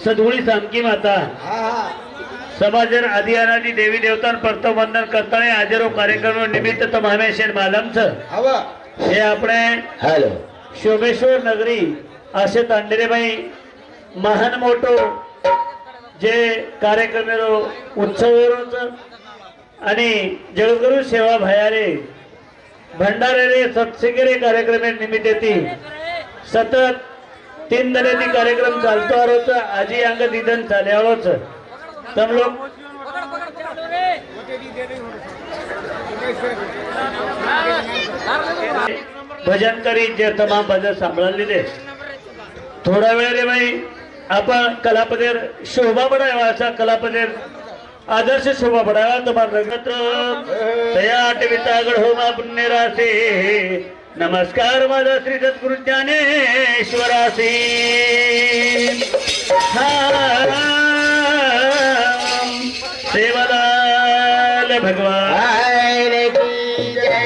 सदगुणी सामकी माता समाजर आदि अनादि देवी देवतां परतो वंदन करताना हजारो कार्यक्रम निमित्त तमामेशन मालमचं हे આપણે हॅलो शोभेश्वर नगरी असे तांडेरेबाई महान मोठो जे कार्यक्रम उत्सव आणि जगद्गुरु सेवा भयारे भंडारे सत्सिगरे कार्यक्रम निमित्त सतत 3 दिवसांनी कार्यक्रम चालतो आरोच आजी अंग दिदन चाल्यावळच तम लोग भजन करी जे तमाम भजन सांभाळलेले थोडा वेळ रे बाई आपण कलापदेर शोभा बढावा असा कलापदेर आदर्श शोभा बढावा तुम्हाला रंगत तया आठवितागड हो मा पुण्य रासे नमस्कार माझा श्री सद्गुरु ज्ञानेश्वरासी सेवालाल भगवान की जय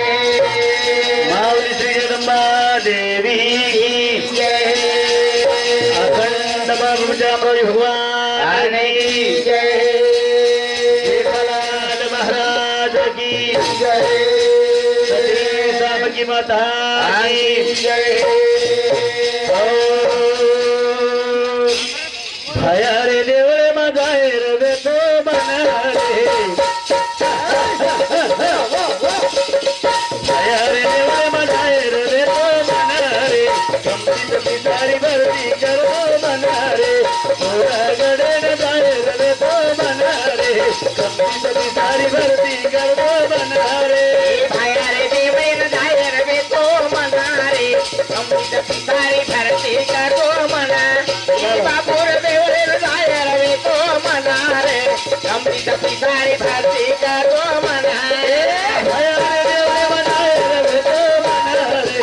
माऊली श्री जगदंबा देवी की जय अखंड बाबूजा भगवान की जय सेवालाल महाराज की जय सती सामकी माता की जय भयारे देवळे माझा रवे तो बनारे भयारे देवळे माझा रवे तो बनारे कंपित पिसारी भरती करो बनारे थोडा गडे जाय रवे तो बनारे कंपित पिसारी भरती करो बनारे भयारे देवळे जाय रवे तो बनारे कंपित पिसारी भरती करो मना बाबूर देवळे जाय रवे तो मनारे कंपित पिसारी भरती करो मना भयारे देवळे माझा रवे तो बनारे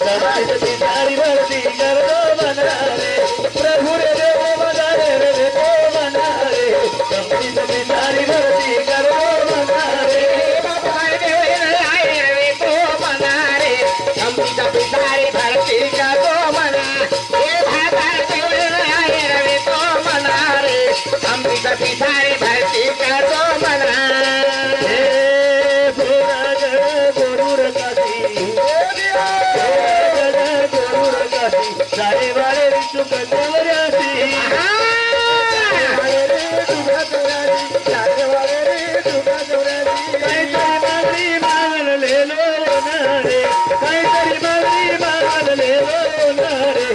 कंपित पिसारी भरती करो बनारे प्रभु रे देव माझा रवे तो बनारे कंपित पिसारी भरती करो बनारे बाबूर देवळे जाय रवे तो मनारे कंपित पिसारी भरती करो मना हे भातार देवळे जाय रवे तो मनारे कंपित पिसारी भरती करो मना हे भोराज गोरूर काशी गोरूर काशी सारे वाले ऋतू कंदवऱ्यासी काहीतरी मागणी मागले लो नारे काहीतरी मागणी मागले लो नारे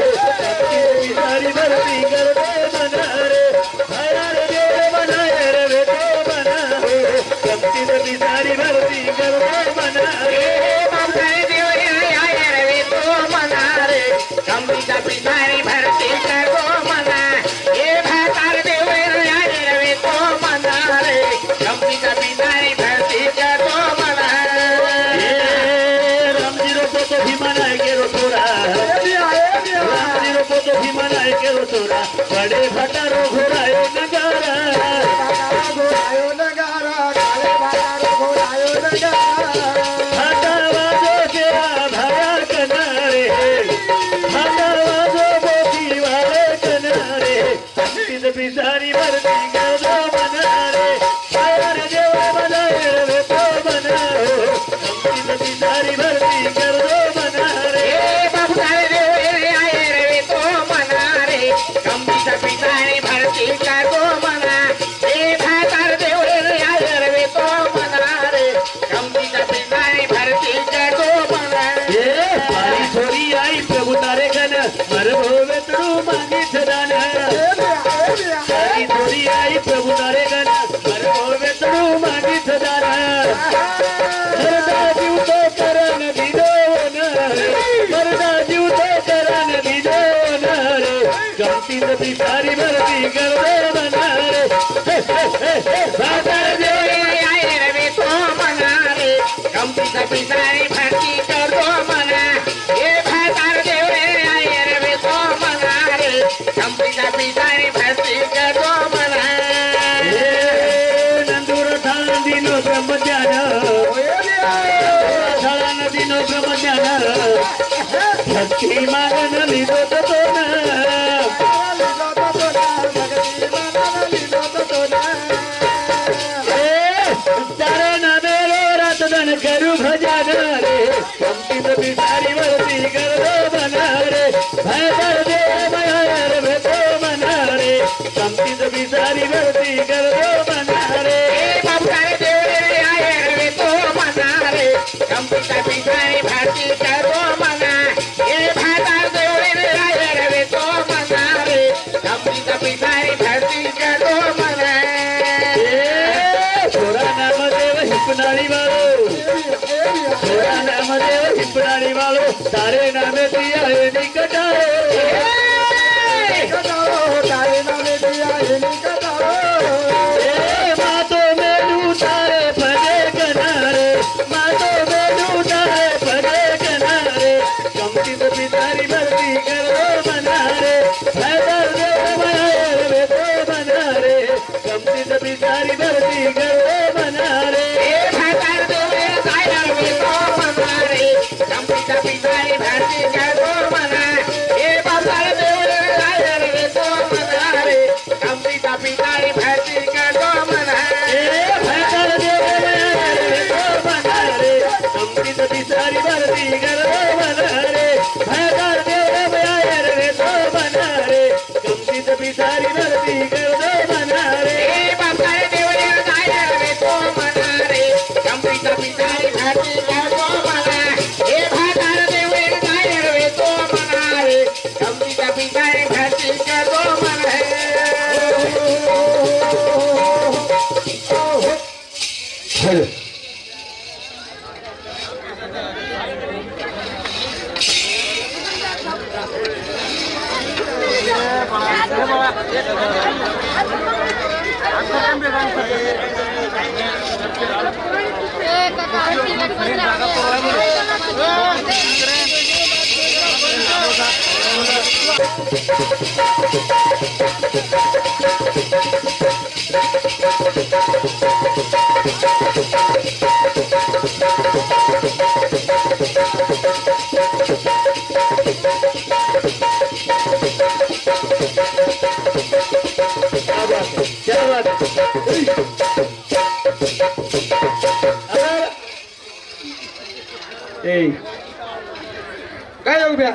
सारी भरती करतो मनारे भयारे देव बनाय रवे तो बनारे कंपित पिसारी भरती करतो मनारे बाबूर देवळे जाय रवे तो मनारे कंपित पिसारी भरती करो मना हे भातार देवळे जाय रवे तो मनारे कंपित पिसारी भरती करो मना रामजी रोपो तो भीमानाय गेलो थोडा रामजी रोपो तो भीमानाय गेलो थोडा बडे भटारो घोरायो नगारा भाटा वाजो केरा भाया कनारे भाटा वाजो बोटी वाले कनारे कंपित पिसारी भरती करतो मनारे भयारे देव बनाय रवे तो बनारे कंपित पिसारी भरती करतो मनारे बाबूर देवळे जाय रवे तो मनारे कंपित पिसारी भरती करो मना हे भातार देवळे जाय रवे तो मनारे कंपित पिसारी भरती करो मना ये पारी छोरी आई प्रभु तारे गण मर भोवे तू मागित दान पारी छोरी आई प्रभु तारे गण मर भोवे तू मागित दान मरदा जीव तो करन दिदो नारे मरदा जीव तो करन दिदो नारे कंपित पिसारी भरती कर दो बनारे भातार देवळे जाय रवे तो मनारे कंपित पिसारी भरती करो मना हे भातार देवळे जाय रवे तो मनारे कंपित पिसारी भरती करो मना नंदूर थाळा दिनो ब्रह्मज्ञान थाळा नदीनो ब्रह्मज्ञान भक्ती मागन लिदो तो ना तारे नामेलो रात दन करू भजन रे कंपित बिचारी वरती कर दो बना रे भैदर दे मयर भेटो मना रे कंपित बिचारी वरती कर दो बना रे बाबूराव देवरे आये रे तो मना रे कंपिता पिसारी भारती करो मना ये भादार देवरे आये रे तो मना रे कंपिता पिसारी भारती करो मना छोरा नामदेव हिपनाळी वालो छोरा नामदेव हिपनाळी वालो तारे नामे दिया है निकटारो तारे नामे दिया है निकटारो मातो मेलू तारे भजे कनारे मातो मेलू तारे भजे कनारे कंपित पितारी भरती करो मनारे हैदर देव मनारे बेतो मनारे कंपित पितारी भरती करो मनारे भादार देवरे आये रे तो मना रे कंपिता पिसारी भारती करो मना ये बाबूराव देवरे आये रे तो मना रे कंपिता पिसारी भारती करो मना हैदर देव मनारे बेतो मनारे कंपित पितारी भरती करो मनारे हैदर देव मनारे बेतो मनारे कंपित पितारी भरती करो मनारे बाबूराव देवरे आये रे तो मना रे कंपिता पिसारी भारती करो मना ये भादार देवरे आये रे तो मना रे कंपिता पिसारी भारती करो मना क्या बात है काय हो बया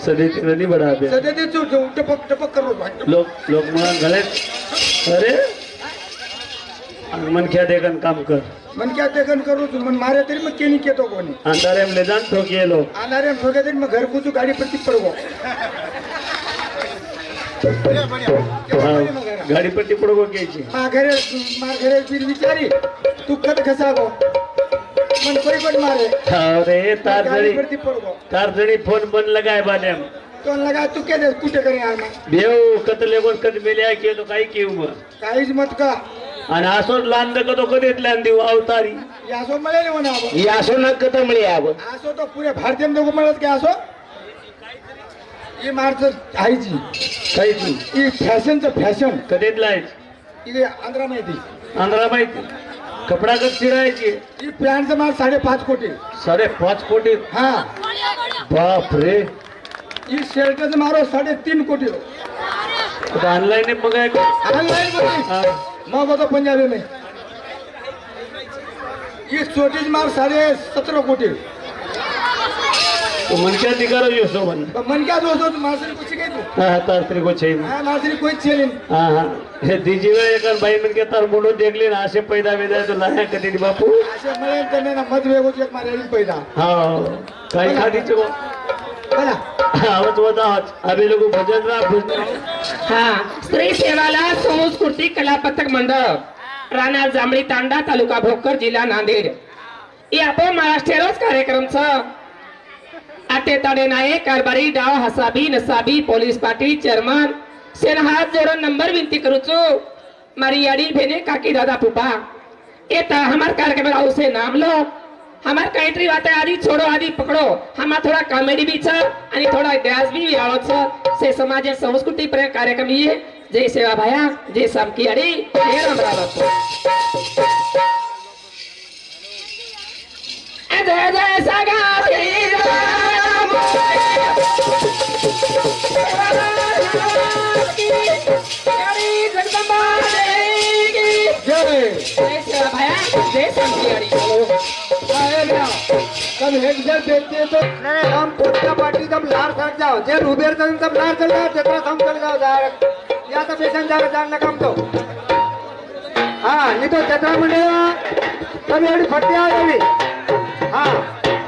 सदी नहीं बढ़ा दे सध्या ते तू टपक टपक करो लोग लोग मला गळ्यात अरे मन क्या देखन काम कर मन क्या देखन करू तू मन मारे तरी मग केनी केतो कोणी अंधारे में ले जान ठोकिए लो आनारे हम ठोके तरी मग घर कुचू गाडी प्रति पडगो गाडी पट्टी पडगो घ्यायची माघरे फिर विचारी तू कद खसा गो मन कोई कोण मारे अरे तार गाडी जड़ी प्रति पडगो तार जड़ी फोन बंद लगाए बालेम तो लगा तू के दे कुठे करे आमा बेव कतले कोण कद मेल्या के तो काही केव मग काहीच मत का आणि असो लांद कतो कधीत लांद देऊ अवतारी यासो मळे म्हणा आबो यासो न कतमळे आब आसो तो पुरे भारतीय दोघ म्हणत के आसो ये मारच आईची काहीच नाही ही फॅशनचं फॅशन कधीत लायच इथे आंध्रा माहिती आंध्रा माहिती कपडा कट चिरायची ही पॅन्टचं माल 5.5 कोटी 5.5 कोटी हा बाप रे ही शर्टचं मारो 3.5 कोटी ऑनलाईन बघाय का ऑनलाइन मध्ये मग होतो पंजाबी में ही छोटीच मार 17.5 कोटी तो मन क्या दिखारो यो सो मन मन क्या दोस्तों मासरी कुछ के तू हां तार तेरे को चाहिए हाँ मासरी कोई चेलिन हां हां हे दीजिए एक बाई मन के तार मुंडो देख लेना आशे पैदा वेदा तो लाया कधी नी बापू असे मळे तने ना मत वेगो एक मारे पैदा हां काय खाडी चो बला आवाज वदाच अभी लोग भजन रा हा स्त्री सेवाला संस्कृती कला पथक मंडळ राणा जांभळी तांडा तालुका भोकर जिल्हा नांदेड या आपण महाराष्ट्रालाच कार्यक्रमचं आते ताडे नायक कारभारी डाव हसाबी नसाबी पोलीस पार्टी चेअरमन सेन हाथ जोड़ो नंबर विनती करू छो मारी याडी भेने काकी दादा पुपा एता हमार कार्यक्रम राव से नाम लो हमार कंट्री बातें आदि छोड़ो आदि पकड़ो हमार थोड़ा कॉमेडी भी छ आणि थोड़ा डांस भी आवो छ से समाज संस्कृति पर कार्यक्रम ये जय सेवा भाया जय सामकी अड़ी जय राम राम जय जय सागा श्री राम जगदम्बा देवी जय तयारी करो तब हेड जब देखते तो हम पोता पार्टी तब लार सट जाओ जे रुबेर तब लार चल जाओ जेकरा हम चल जाओ डायरेक्ट या तो पेशेंट जा जान काम तो हाँ नहीं तो जत्रा मंडे तब एवढी फट्टी आवी हाँ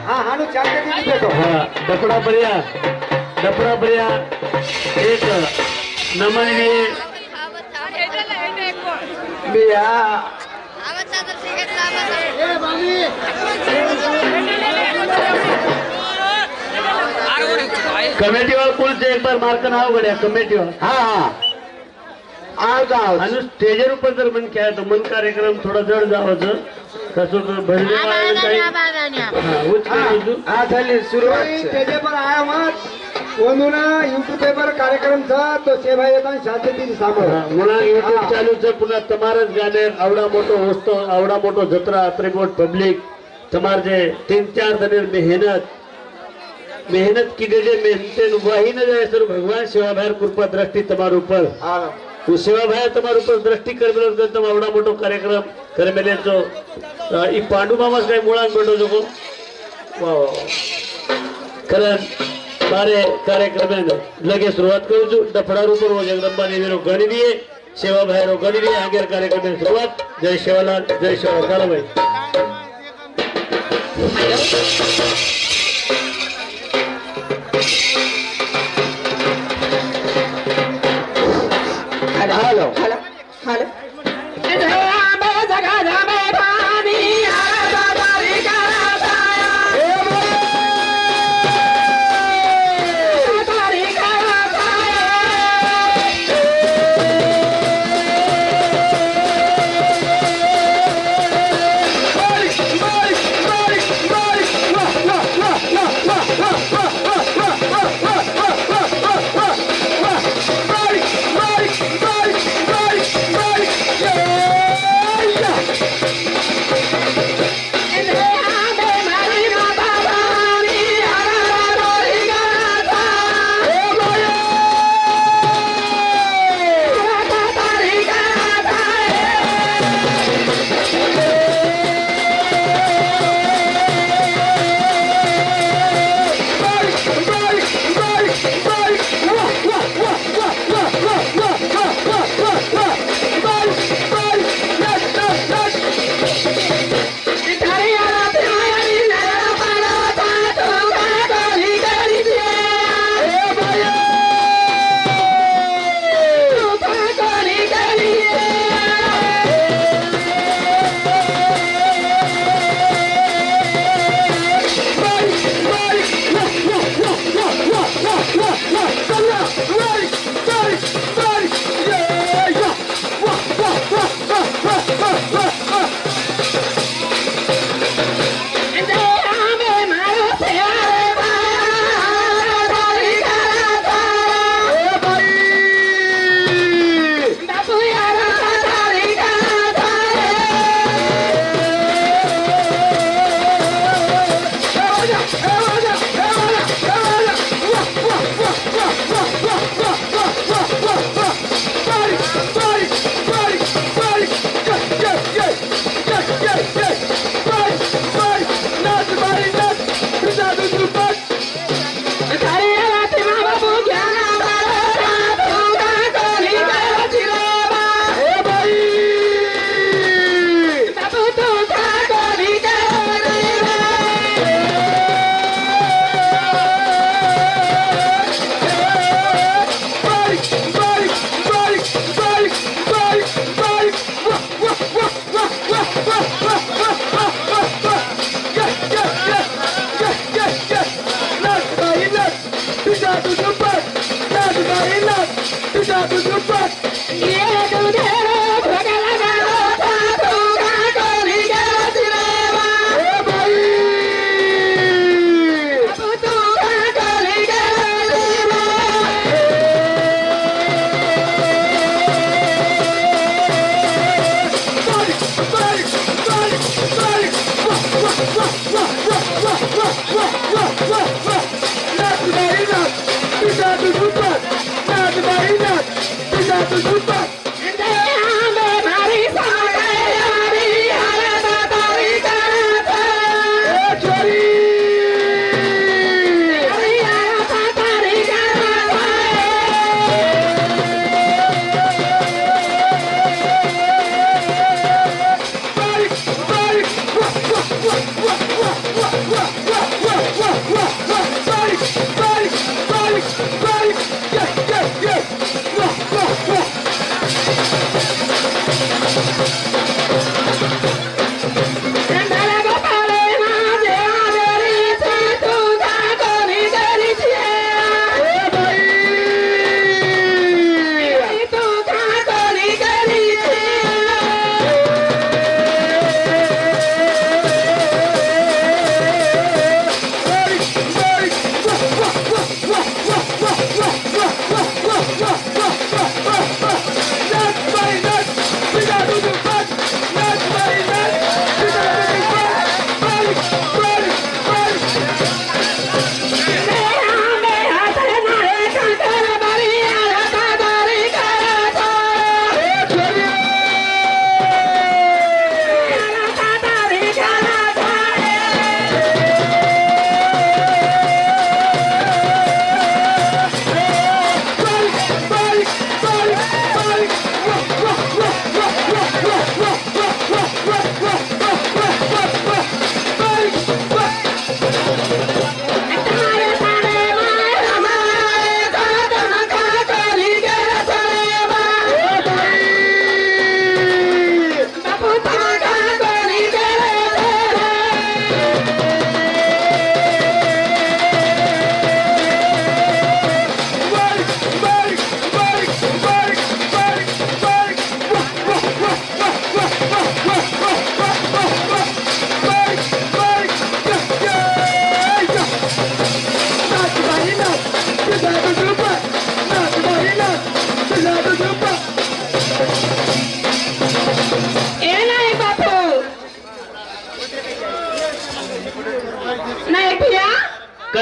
हाँ हानू चालते दी देखो हा डपडा पर्या एक नमन बिया कमेटीवर कुलचे एक बार मार्क नाव गड्या कमेटीवर हाँ हाँ आओ जाओ आणि स्टेजर ઉપર जर मन काय तो मन कार्यक्रम थोडा जड जावाचं कसं तर भरले काही हा उच्च करू हाँ चलिए शुरुआत तेजे पर आया मत वंदुना यूट्यूब पेपर कार्यक्रम था तो सेवा येताना शांततेने सांभाळ म्हणा युट्यूब चालूचं पुन्हा તમારच गाणे आवडा मोठो होस्तो आवडा मोठो जत्रा त्रिमोट पब्लिक તમાર जे 3-4 दिन मेहनत की जे मेहनत वही न जाए सर भगवान सेवा भार कृपा दृष्टि તમાર ઉપર હું સેવા ભાઈ તમારા ઉપર દ્રષ્ટિ કરમેલો તો તમે આવડા મોટો કાર્યક્રમ કરમેલે છો ઈ પાંડુ મામા કઈ મૂળાંગ બેઠો છો વાહ કરણ મારે કાર્યક્રમે લગે શરૂઆત કરું છું ડફડા ઉપર જગદંબા દેવીનો ગણી દઈએ સેવા ભાઈનો ગણી દઈએ આગળ કાર્યક્રમની શરૂઆત જય સેવાલાલ જય સેવા ચાલો ભાઈ हालो हॅलो हॅलो जाबे जगा जाबे पाणी आला तारी कराता तारी कराता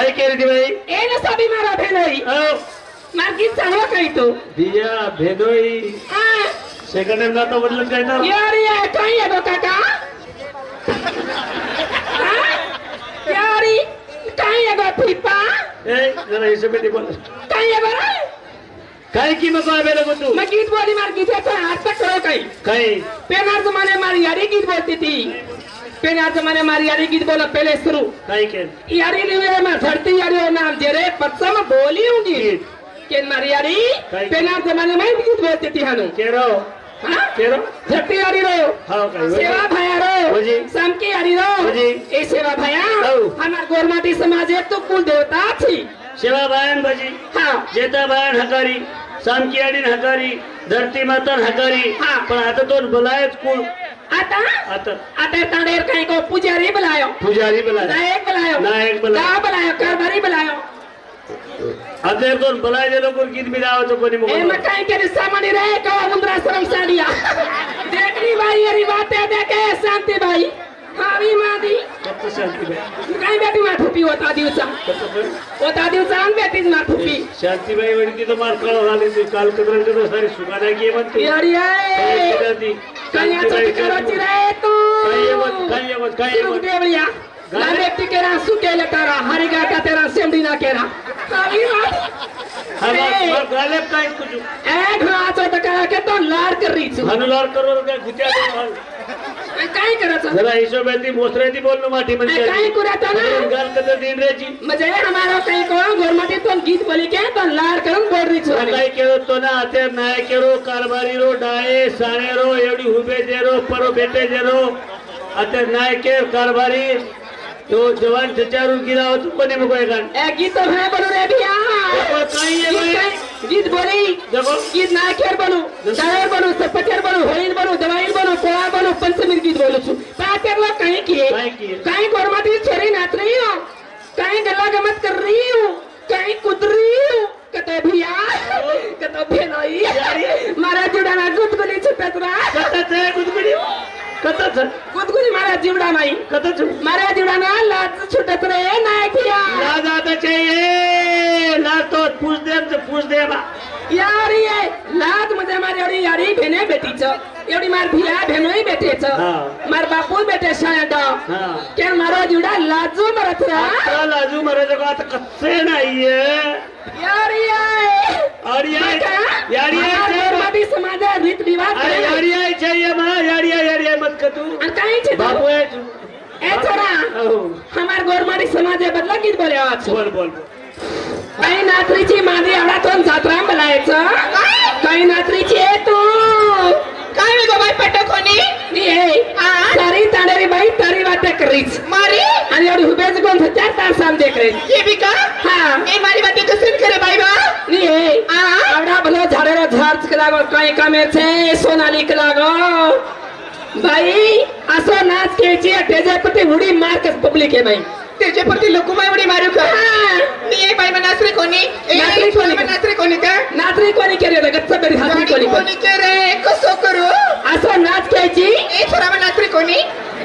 काय केली ती बाई ए ना साबी मारा भेनोई हो मार्गी चांगला काही तो दिया भेदोई हा सेकंड टाइम जाता बदलत काय तर यार ये काही आहे काका यारी काही आहे फिपा ए जरा हिशोबे बोल काही आहे बरं काय की मग आबे लगो तू मग गीत बोली मार गीताचा हात तक करो काही काय पेनार जमाने मारी यारी गीत बोलती थी पेनार जमाने मारी यारी गीत बोला पहले शुरू काय केल यारी लिवे में धरती यारी और नाम जेरे पत्सम बोली होंगी के मारी यारी पेनार जमाने में गीत बोलती थी हनु केरो हाँ केरो धरती यारी रो हां काय सेवा भया रो होजी समकी यारी रो होजी ए सेवा भया हो हमार गोरमाटी समाज एक तो कुल देवता थी सेवा बायन बजी हाँ जेता बायन हकारी सामकी आडीन हकारी धरती मातन हकारी हा. पण आता तो बोलायच कोण आता आता आता तांडेर कहीं को पुजारी बुलायो पुजारी बोलाय नायक बुलायो नायक बुलायो. का बुलायो कारभारी बुलायो आता कोण बोलाय जे लोक गीत बिलाव तो कोणी ए मग मकाई के सामने रहे को मुंद्रा शर्म साडिया देखनी भाई अरे बातें देखे शांति भाई हावी मादी फक्त शांती बाई काय बेटी मा ठुपी होता दिवसा होता दिवसा आन बेटीच मा ठुपी शांती बाई वणी ती तो मार कळ झाली ती काल कदरन कदर सारी सुगाना की म्हणते यारी ए कन्या चोटी करो चिरे तू काय रुक दे भैया ना बेटी के रा सुके ले तारा हरी गाटा तेरा सेमडी ना केरा हावी मादी मग गालेब काय कुछ ए घराचो टका के तो लाड कर रही छु हनुलार करो काय गुत्या काय करायचं जरा हिशोबाती मोसऱ्याती बोलणं माठी म्हणजे काय करायचं ना गाल कदर दिन रेची म्हणजे हमारा काही को गोरमाटी तो गीत बोली के तो लाड करून बोल रही छु काय केलो तो ना आता नाय केरो कारभारी रो डाळे साणे रो एवढी हुबे जेरो परो बेटे जेरो आता नाय के कारभारी तो जवान चचारू गिरा हो तू कोणी मग काय गाण ए गीत तो है बोलू रे भैया काही आहे बाई गीत बोली देखो गीत नाकेर बनू डायर बनू सपचर बनू होळीन बनू दवाईन बनू पोळा बनू पंचमीर गीत बोलू छु पातेर लोग कहीं किए काय किए? कहीं गोरमाटी छोरी नाच रही हो कहीं गला गमत कर रही हो कहीं कुद रही हो कते भैया कते भेनोई मारा जुडाना गुदगुली छुटतरा कतच आहे गुदगुडी कतच गुदगुली मारा जीवडा माई कतच मारा जीवडाना लाज छुटत रे नायक भैया लाज आता चाहिए लाज तो पूछ दे बा यारी ये लाज मध्ये मार एवढी यारी भेने बेटीच एवढी मार भिया भेनोई बेटेच हा. मार बापू बेटे शाळेत हा के मारो जुडा लाजू मरत रा आता लाजू महाराज आता कसे नाहीये यारी ये यारी आहे यारी आहे गोरमाटी समाज रीत रिवाज अरे यारी आहे चाहिए मा यारी आहे मत का तू काही छे बापू आहे तू ए छोरा हो हमार गोरमाटी समाज बदला गीत बोले आज बोल काही नात्रीची मादी एवढातून जात्रा बोलायचं काही नात्रीची आहे तू काय वेगो बाई पटक कोणी सारी तांडेरी बाई तारी वाटे करीच मारी आणि एवढी हुबेच कोण 4 तास साम देख रही ये भी का हाँ ए मारी बात कसं करे बाई बा नी आवडा भलो झाडेरो झाड लागो काही कामे छे सोनाली लागो बाई असो नाच केची तेजापती उडी मार्कस पब्लिक आहे बाई त्याच्या प्रती लोकुमाई उडी मारू का मी ए बाई नाचरे कोणी नाचरे कोणी? नाचरे कोणी का नाचरी कोणी केली रे गच्चा बरी हाती कोणी पण कोणी के रे कसो करू असो नाच केची ए छोरा नाचरे कोणी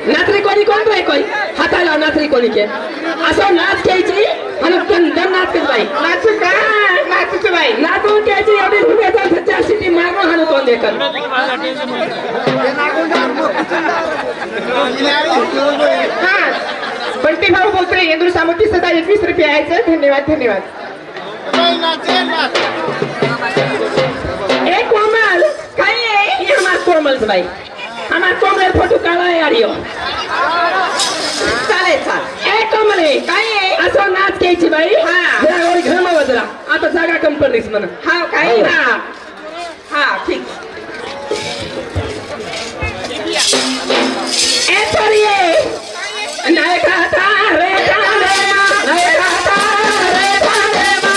नाचरी कोणी कोण रे कोई हाताला नाचरी कोणी के असो नाच केची आणि दम नाच के बाई नाचू का नाचू बाई नाचून केची एवढी हुबेचा 4 सिटी मारो हाणू कोण देकर हा बंटी भाऊ बोलतोय इंदूर सामुती सदा 21 रुपये यायचं धन्यवाद ए कोमल काय आहे ये हमार कोमल भाई हमार कोमल फोटो काढा यारियो चालेल चाल ए कोमले काय आहे असो नाच केची बाई हा. जरा ओरी घर वजरा आता जागा कम पडलीस म्हणा हा काय हा हा ठीक ए छोरी नाही खाता रे कालेमा नाही खाता रे कालेमा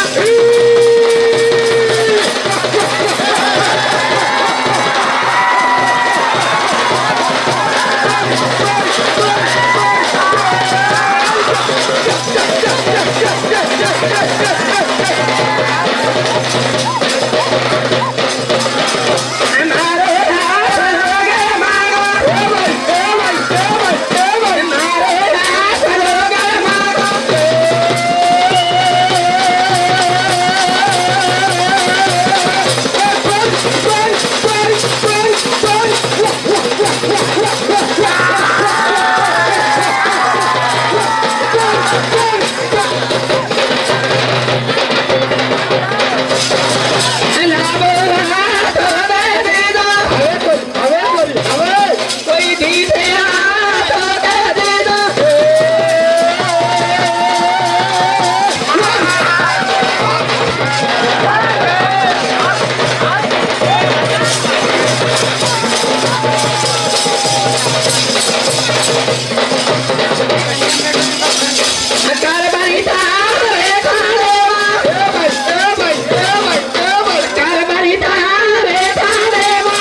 हमारे हाथ लगे मारो कारभारी थांब रे थांबेवा. कारभारी थांब रे थांबेवा.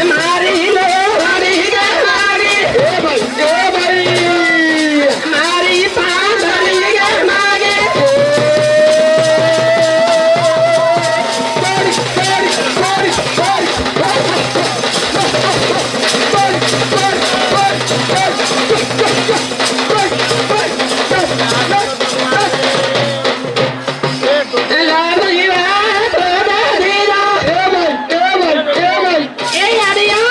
मारी लो मारी गे मारी. मारी पांढरी गे मागे. लावली वाट दादीला. ए याडिया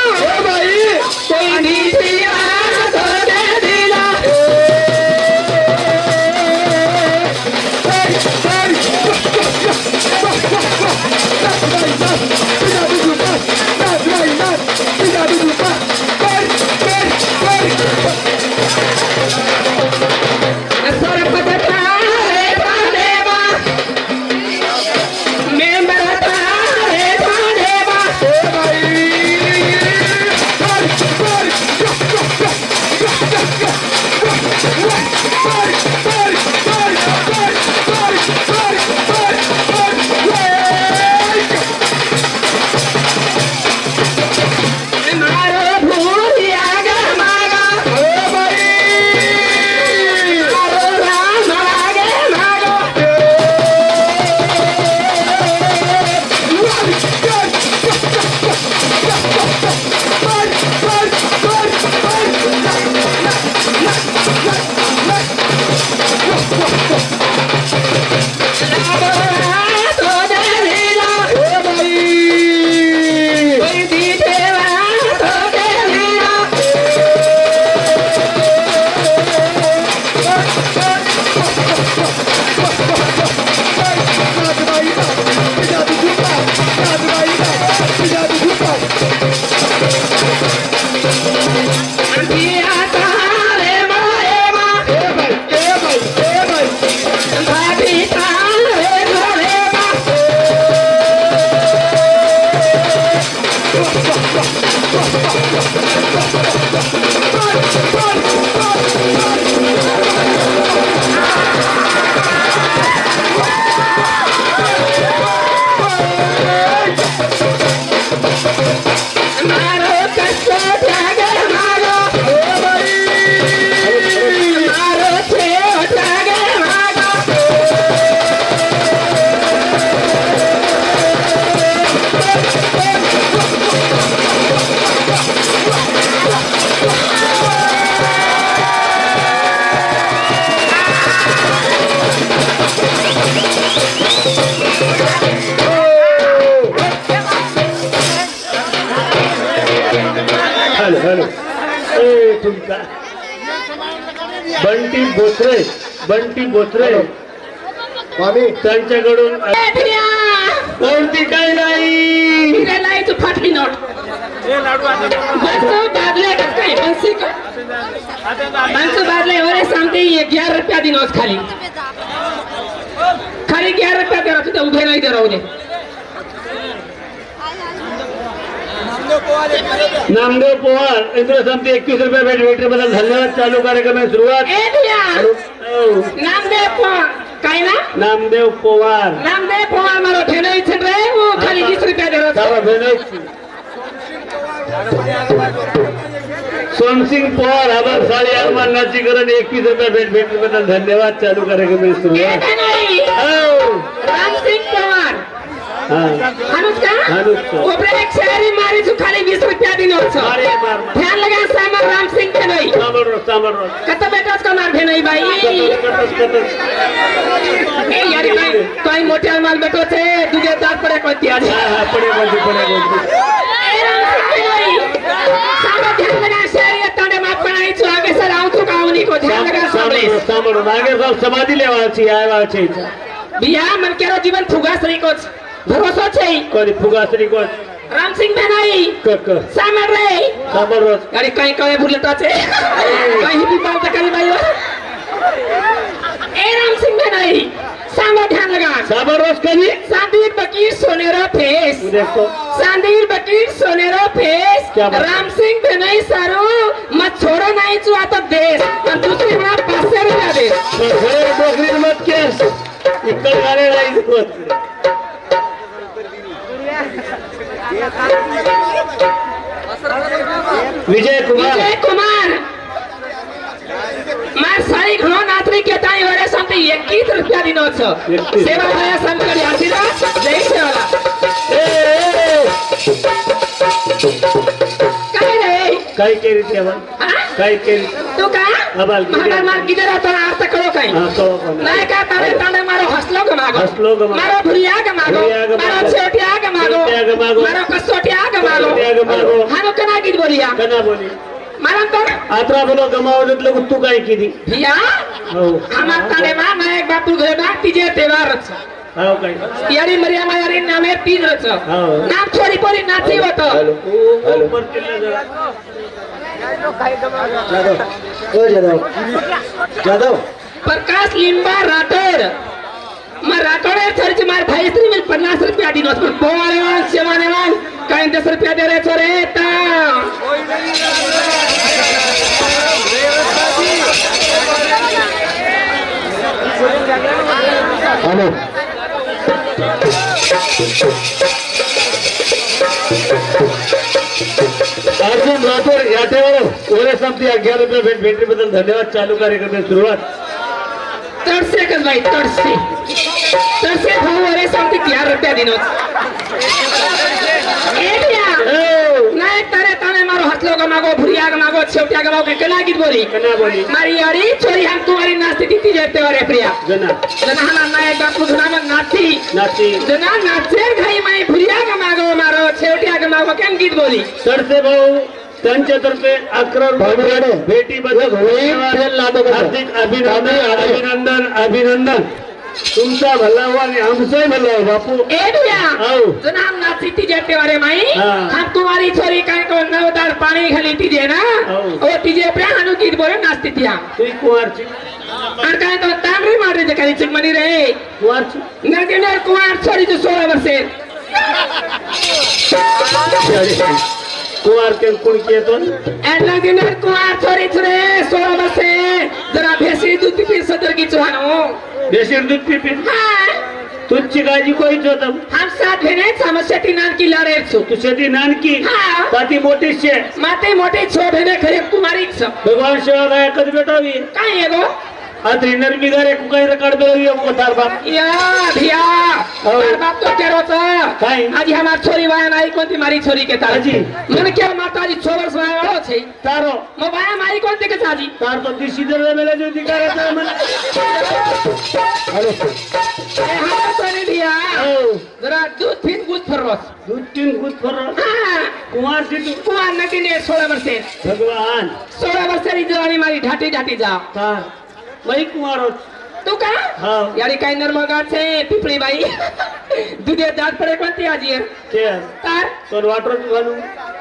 कोई नीती वाट दादीला. सरपत रे थांबेवा. मेंबर रे थांबेवा. मारो भूलिया गे मागा. मारो राम लागे मागो. तो दादीला कोई दीजे वाट दादीला. पिया तारे माएवा. भाभी तारे घरेवा. मारो कष्ट त्यागे मागो. मारो छेव त्यागे मागो. हॅलो हॅलो ए तुमचा बंटी बोचरे त्यांच्याकडून ए फिर्या. कोणती काय नाही. फिरायला तू फाटली नोट. बस बादले कसं काय बंसी का. बंस बादले एवढे सांगते 11 रुपया दिनोस खाली. खाली 11 रुपया दे तिथे उभे नाही दे राहू दे. नामदेव पवार इंद्र समती 21 रुपये भेट भेटीबद्दल धन्यवाद. चालू कार्यक्रमाची सुरुवात. ए फिर्या. हो. नामदेव पवार काय ना. नामदेव पवार नामदेव पवार मला ठेवलं इथे रे. वो खाली 20 रुपया दे सारा भेनाई. सोनसिंग पवार आभार साडी आगमनाची करण 21 रुपये भेट भेटीबद्दल धन्यवाद. चालू कार्यक्रमाची सुरुवात. हो. रामसिंग पवार हा. हानुस का हानुस का. ऊपर एक शहरी मारी जो खाली 20 रुपया दिनोस. मारे मार मार. ध्यान लगा सामर राम सिंह के नहीं. सामर रोड कत बेटास का मार भे नहीं भाई. कटस ए यार कोई मोटे माल बेटो छे दुगे दात पड़े कोती आज. हा पडे बोलती. ए राम सिंह के नहीं. सामर ध्यान लगा शहरी तांडे माप बनाई छु आगे सर आऊं तो काउनी को ध्यान लगा सामर आगे सब समाधि लेवाची आवाची. बिया मन केरो जीवन फुगास री को भरोसा छे. कोनी फुगासरी को राम सिंह में नहीं सामर रे साबर रोज अरे कहीं कहीं भूल तो আছে कहीं भी बात करी भाई ए राम सिंह में नहीं सामर ध्यान लगा साबर रोज कभी सांदीर बकीर सोनेरो फेस तू देखो सांदीर बकीर सोनेरो फेस क्या बात? राम सिंह में नहीं सारू मत छोड़ो नहीं जो आता देश और दूसरी बड़ा 500 रुपया दे नोकरी मत केस इकडे गाणे नाही विजय कुमार विजय कुमार मार साई घणो नात्री के ताई वरे संते 21 रुपया दिनो छ 21 सेवा भया संकर आशीर्वाद जय सेवाला काय रे काय केली तेव्हा हाँ? काय केली तू का आबाल किती? महाराज मार किधर आता अर्थ करो काही हा तो पण नाही का ताने ताने मारो हसलो का मागो हसलो का मागो. मारो भुरिया का मागो भुरिया का मारो मागो. छोटिया का मागो छोटिया का मागो. मारो कसोटिया का मागो छोटिया का मागो. हानो कना गीत बोलिया कना बोली मारम तो आत्रा बोलो गमावलं तू काय केली भिया हो हमार ताने मा ना एक बापू घरे ना तिजे तेवार छ हो काय यारी मरिया मायारी नामे तीन छ हो. नाम छोरी पोरी नाची होतो ऊपर केलं जरा जाधव प्रकाश लिंबा राठोड मग राठोड चर्च मार भाई स्त्री मिल 50 रुपया दिनो पण पोवाले वाण सेवाने वाण काय 10 रुपया दे रे छोरे ता हॅलो अर्जुन राठोड या ठेवर ओरे संपती 11 रुपये भेटीबद्दल धन्यवाद चालू कार्यक्रमाची सुरुवात तडसे कस भाई तडसे भाऊ वरे सांगते 11 रुपया दिनो ए बिया नाही तारे ताने मारो हसलो का मागो भुरिया का मागो छोटिया का मागो कला गीत बोली कना बोली मारी यारी छोरी हम तुम्हारी नाचती थी जेते वरे प्रिया जना जना ना ना एक बापू धुना मग नाची नाची जना नाचे घाई माई भुरिया का मागो मारो छोटिया का मागो केम गीत बोली सरसे भाऊ त्यांच्यातर्फे 11 रुपये भेटीबद्दल हार्दिक अभिनंदन अभिनंदन तुमचा भला हो आणि आमचाही भला हो बापू ए बिया हो. जना हम नाची थी जेते वरे माई हाँ. हम तुम्हारी छोरी काय को नवदार पाणी घाली तिजे ना हो. ओ तिजे पे हानु गीत बोले नाचती थी हम तुई कुवारची आणि काय तो तांबरी मारे जे काही चिकमणी रे कुवारची नदीने कुमार छोरी जो 16 वर्षे कुवार के कोण येतो नदीने कुमार छोरी रे 16 वर्षे जरा भेसी दूध पी सदर की चुहानो देशीर दूध पिपी हाँ तुझची काळजी कोईच होत हम साथ भेने समस्याटी नान की लढे छो तू शेती नानकी हाँ. ताती मोठी शे माते मोठे छो भेने खरे कुमारी छ भगवान सेवा काय कधी भेटावी काय येगो आता नरमी गारे कुकाई रेकॉर्ड बेलवी मोठार बाप या भिया तार बाप तो केरो छ काय? आज हमार छोरी वाया नाई कोणती मारी छोरी के ताजी आजी. मन के माता जी 6 वर्ष वाया वाळो छे तारो मो वाया मारी कोणती के ताजी तार तो दिशी दर मेला जो दिकाराचा मन ए हा तो ने भिया हो जरा दूध फिन गुद फररोस दूध तीन गुद फर हाँ कुमार सी तू कुमार नदीने 16 वर्षे भगवान 16 वर्षाची जवानी मारी ढाटी ढाटी जा तार बाई कुमार होत तू का हा यारी काही नर्मगाड छे पिपळी बाई दुधे दात पडे कोणती आजी के तार तोर वाटर घालू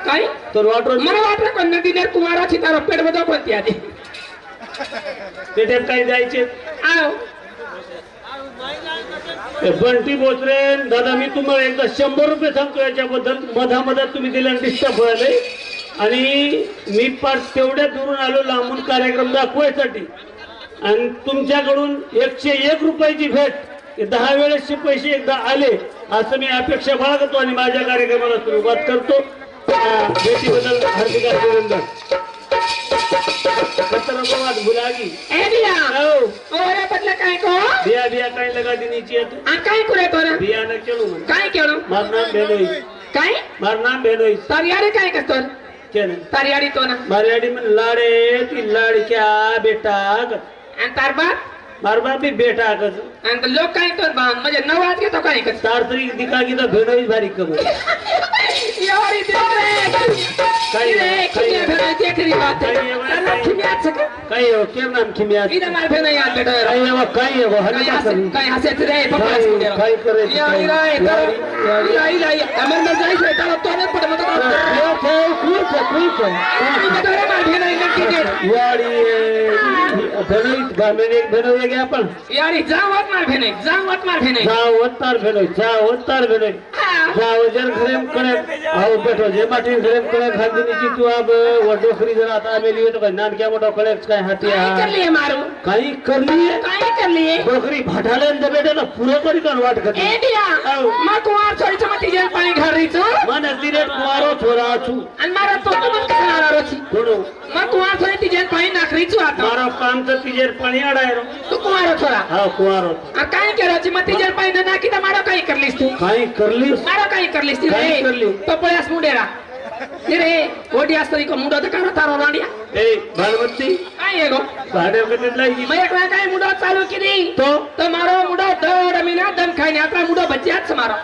काय तोर वाटर मला वाटलं कोण नदीने कुमाराची तार पेट मध्ये कोणती आजी पेटेत काही जायचे आव बंटी बोचरे दादा मी तुम्हाला एकदा 100 रुपये सांगतो याच्याबद्दल मधामधात तुम्ही दिल्या डिस्टर्ब व्हायला आणि मी पार तेवढ्या दुरून आलो लांबून कार्यक्रम दाखवायसाठी आणि तुमच्याकडून 101 रुपयाची भेट 10 वेळेसचे पैसे एकदा आले असं मी अपेक्षा बाळगतो आणि माझ्या कार्यक्रमाला सुरुवात करतो भेटीबद्दल हार्दिक अभिनंदन कतरबाद भुलागी ए बिया हो ओरे बदला काय को बिया बिया काय लगा देनीची आहे आ काय करे तोरा बिया न केळू म्हण काय केलो मार नाम बेलोई काय मार नाम बेलोई तारियाडी काय करतो केन तारियाडी तो ना मारवाडी में लाडे ती लाडक्या बेटा आणि तार बाप मार बाप भी बेटा कस आणि लोक काय तो बांध म्हणजे नवाज घेतो काय कर तार तरी दिका गीता बेलोई भारी कम यारी देख काय रे किती भेटाय ते खरी बात आहे खिम्याच काय हो केर नाम खिमिया इधर मार भेना यार बेटा काय हो काय हो हरी काय हसेत रे पप्पा काय करे या इरा अमर में जाई से तो ने पड़ मत तुम्ही बदोरे मार भेनोई नक्की दे याडी भेनोई गामेन एक भेनोई घ्या आपण यारी जावत मार भेनोई जावतार भेनोई जावजर घरेम करे आओ बैठो जे माटी घरेम करे खादिनीची तू अब वडोखरी जरा आता आमेली तो नान क्या मोठो कलेक्ट काय हाती काय करली मारू काही करली डोकरी भाटाले न बेटा ना पुरो करी कर वाट कर ए दिया मा कुवार छोरी छ मती जेल पाणी घरी छु मन दिरे कुवारो छोरा छु आणि मारा तो मन कनारा रोची कोणो मा कुवार छोरी ती जेल पाणी नाखरी छु आता मारो काम तर तिजेर पाणी अडायरो तू कुवारो छोरा हा कुवारो आ काय केरोची मती जेल पाणी नाखी तर मारो काय करलीस तू काही करलीस मारो काय करलीस ती काय करली? तो पळ्यास मुंडेरा रे ओडी असतरी को मुंडो तर काढो तारो रांडिया ए भालवती काय येगो भाडे वगैरे लागी मैं एकला काय मुंडो चालू किदी तो मारो मुंडो दड मीना दम खाई आता मुंडो बच्चाच मारो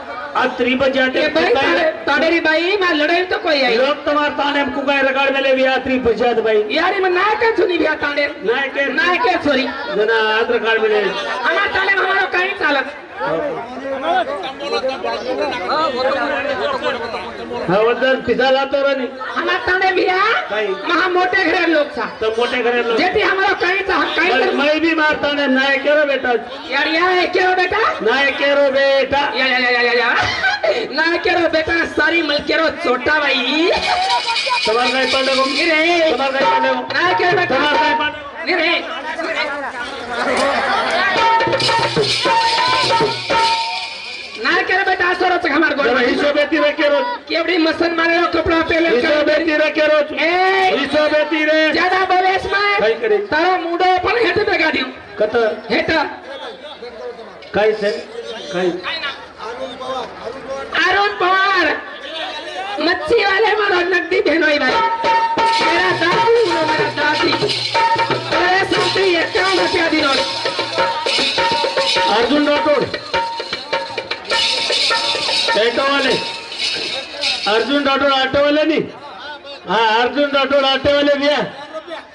अत्री बजाते ए भाई ताडेरी बाई मा लड़ाई तो कोई आई लोग तुम्हार ताने को काय रगाड़ मेले भी अत्री बजात भाई यारी मन नाय का सुनी बिया तांडे नाय के सॉरी जना आद्र काढ मेले हमार ताले हमारो काही चालत हवलदार पिसाला तो रनी हमार तांडे बिया काही महा मोठे घरे लोक छा तो मोठे घरे लोग जेती हमारो काही चा काही मैं भी मारता ने नाय केरो बेटा यार या केरो बेटा नाय केरो बेटा या ना केरो बेटा सारी मल केरो छोटा भाई तुम्हार काय पडले गो रे तुम्हार काय पडले गो ना केरो बेटा तुम्हार काय पडले रे ना केरो बेटा सोरच हमार गोल हिशोबेती रे केरो केवडी मसन मारेलो कपड़ा पहले हिशोबेती रे केरो ए हिशोबेती रे ज्यादा बोलेस काय में करे तारो मुडो पण हेट बेगा दियो कत हेट काय से काय अरुण पवार मच्छी वाले मारो नकदी भेनोई भाई मेरा दादी नो मेरा दादी अरे साथी 51 रुपया दिनो अर्जुन राठौड़ ऑटो वाले अर्जुन राठौड़ ऑटो वाले नहीं हाँ अर्जुन राठौड़ ऑटो वाले भैया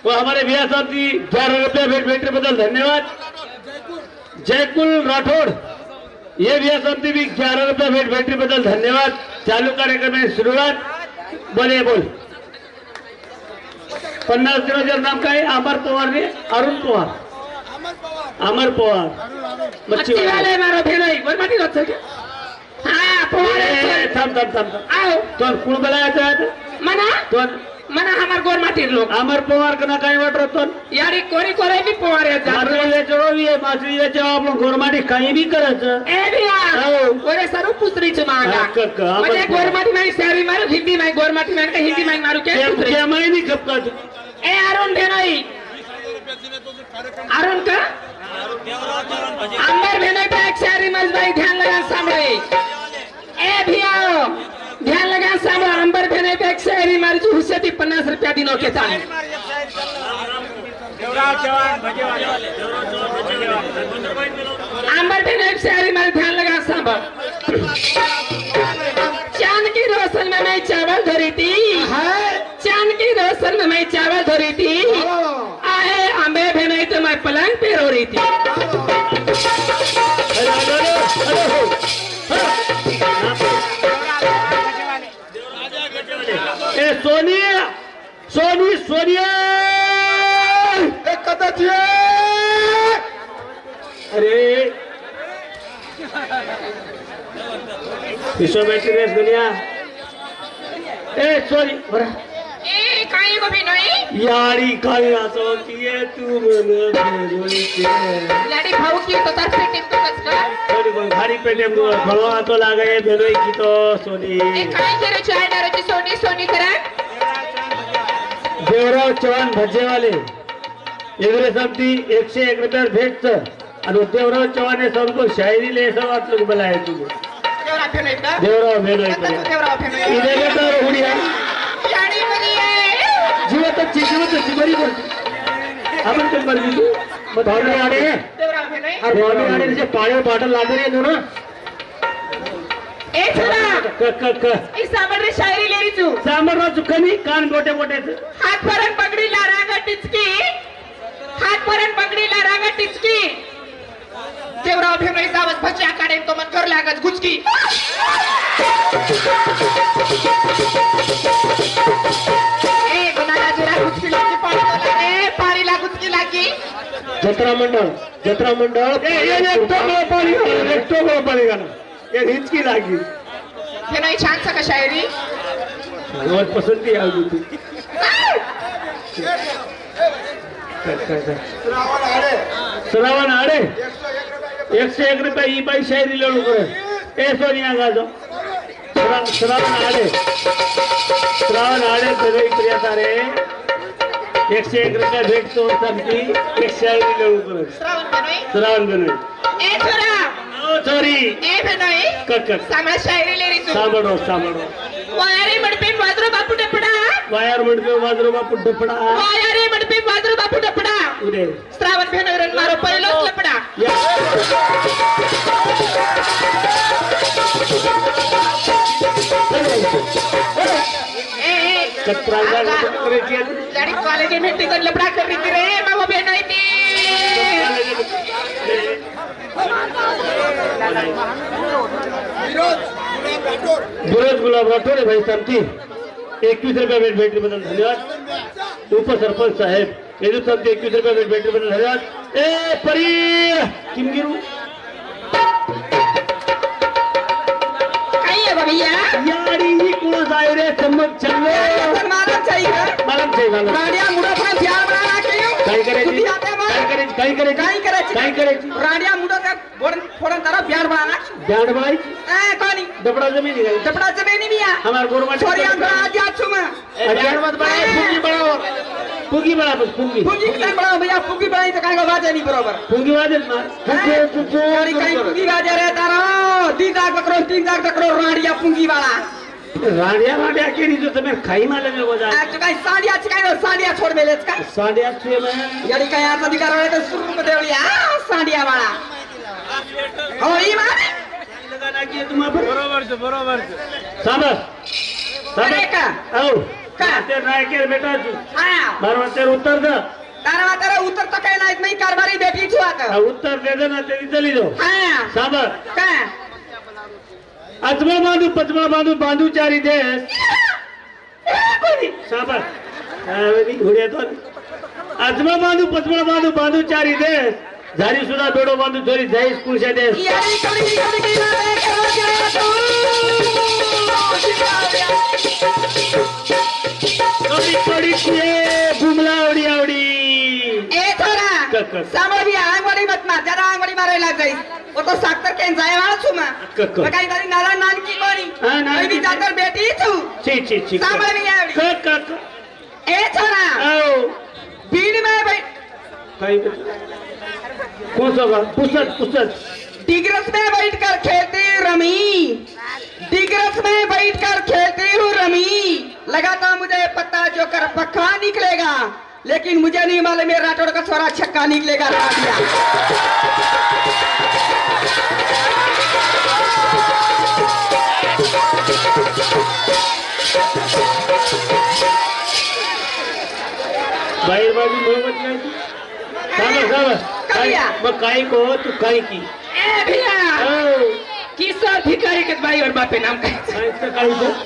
वो हमारे भैया साहब जी 11 रुपया भेंट भेंट बदल धन्यवाद जयकुल राठौड़ ये भैया साहब जी भी 11 रुपया भेंट भेंट बदल धन्यवाद चालू कार्यक्रम में शुरुआत बोले बोल 50 दिनों नाम का है अमर पवार ने अरुण पवार अमर पवार मच्छी वाले मारो भेनोई बोल माटी रोच के हां पवार थांब आओ तो कोण बोलायचं आहे मना तो मना हमार गोर माटी लोक अमर पवार कना काय वाटत तो यारी कोरी कोरे भी पवार है मासळीले चढवी आहे मासळीले जेव्हा आपण गोरमाटी काही बी करायचं ए बिया हो. ओरे सरू पुत्रीच मांगा हा, क- म्हणजे गोरमाटी नाही शहरी मारू हिंदी नाही गोरमाटी नाही का हिंदी नाही मारू के पुत्री त्या महिनी खपकाच ए अरुण भेनोई अरुण का अंबर भेनोई पे एक शहरी मजबाई ध्यान लगा सामने ए भिया ध्यान लगा सामने अंबर भेनोई पे एक शहरी मर्जी हुसैती 50 रुपया दिनों के ताने अंबर भेनोई पे शहरी मर्जी ध्यान लगा सामने चांद की रोशन में मैं चावल धरी थी चांद की रोशन में मैं चावल धरी थी आए अंबे भेनोई तो मैं पलंग पे रो रही थी ए सोनिया सोनिया अरे हिशोबाची रेस दुनिया ए सॉरी बरा ए काही को भेनोई यारी काय असं की तू लाडी भाऊ की तो तास पे टिप तो कसला सोनी कोण भारी पेटे भरवा तो लागे भेलोय की तो सोनी ए काही करे चाय डारोची सोनी सोनी करा देवराव चव्हाण भज्जेवाले इंग्रज सबदी 101 रुपया भेटचं आणि देवराव चव्हाण हे सबको शायरी ले सब आप लोग बुलाए तुझे देवरा भेनोई का देवराव भेलोय देवरा भेनोई इधर का हुडिया लाडी बरी आहे जीवत बरी बोलते आपण पण बरी तू भावने आडे देवरा भेनोई और भावने आडे जे पाळे बाटल लादे रे दोन ए छोरा क इस सामने रे शायरी ले रही तू सामरराव चुकनी कान मोठे मोठे हात परत पकडीला रागा टिचकी हात परत पकडीला रागा टिचकी देवराव भेनोई सावज भच्या काढे तो मन कर लागत गुचकी ए मंडळ जत्रा मंडळ पाणी घाला हिचकी लागली हे नाही छानसा का शायरी पसंती आवली होती श्रावण आडे 101 रुपये ही बाई शायरी लढू करे ए सोनिया गाजो श्रावण आडे सगळी प्रिया तारे 101 रुपये भेटतो सांगती एक शायरी लढू करे श्रावण बनवे ए छोरा सॉरी ए बनोय कक सामा शायरी लेरी तू साबडो वायारे मडपे वाजरो बापू डपडा वायर म्हणतो वाजरो बापू डपडा वायारे मडपे वाजरो बापू डपडा उदे श्रावण भेनवरण मारो पहिलोच लपडा ए कत्रा करायची गाडी कॉलेज मीटिंग लपडा कर रही थी रे मामा बहन आई थी गुरज गुलाब राठोड भाई सामती 21 रुपये भेटली बदल धन्यवाद उपसरपंच साहेब येदू सामती 21 रुपये भेटली बदल धन्यवाद ए परी किमगिरू काय आहे भैया यारी ही कोण जाय रे चमक चल्ले मालूम चाहिए मालूम छे गाणं राडिया मुडो पण ध्यान बना क्यों काय करायची कुठे जाते मग? काय करायची राडिया मुडो का फोड़न तरफ ध्यान बनाना ब्यांड भाई ए कोनी डबड़ा जमीन गई डपड़ा से बेनी मिया हमार गोरमा छोरी अंकल आज आज छुमा ब्यांड मत बड़ा पुगी बड़ा बस पुगी पुगी कितना बड़ा भैया पुगी बड़ा तो काहे को बाजे नहीं बरोबर पुगी वाजत मार छोरी काहे पुगी बाजे रे तारो 2 लाख बकरो 3 लाख बकरो राडिया पुगी वाला राडिया केरी जो तुम्हें खाई माले में बजा आज तो काहे साडिया छोड़ मेलेच का साडिया छे में यानी काय आता अधिकार आहे तर सुरू मध्ये देवलिया साडिया वाला हो ई मारे लगाना की तुम्हा पर बरोबर साबस अरे का आओ का ते रायकेर बेटा तू हां बरोबर ते उत्तर दे तारा तारा उत्तर तो काय नाही मी कारभारी बेटी छु आता उत्तर दे दे ना तेरी चली जाओ हां साबस का अजमा बांधू बांधू चारी देश कोणी साबस आवेनी घोड्या तो अजमा बांधू चारी देश झारी सुद्धा बेडो बांधू छोरी जाई स्कूल शा देश यारी कडी कडी कुये बुमला आवडी ए थोरा कक सामोरी आंगवाडी मत मार जरा आंगवाडी मारायला जाईस वो तो साक्तर केन जाय वाला छु मा कक काही तरी नाला नानकी कोणी हां नानकी मी जातर बेटी छु छी सामोरी आवडी कक ए थोरा आओ बीड़ में भाई काही कौन सा पुस्तक डिग्रस में बैठकर खेलती हूँ रमी लगाता मुझे पता जो कर पक्का निकलेगा लेकिन मुझे नहीं मालूम मेरा राठौड़ का छोरा छक्का निकलेगा राडिया बाहेर बाजू मोहब्बत नाही साबस मग काही को तू काही की ए भैया किशोर भिखारी के भाई और बापे नाम का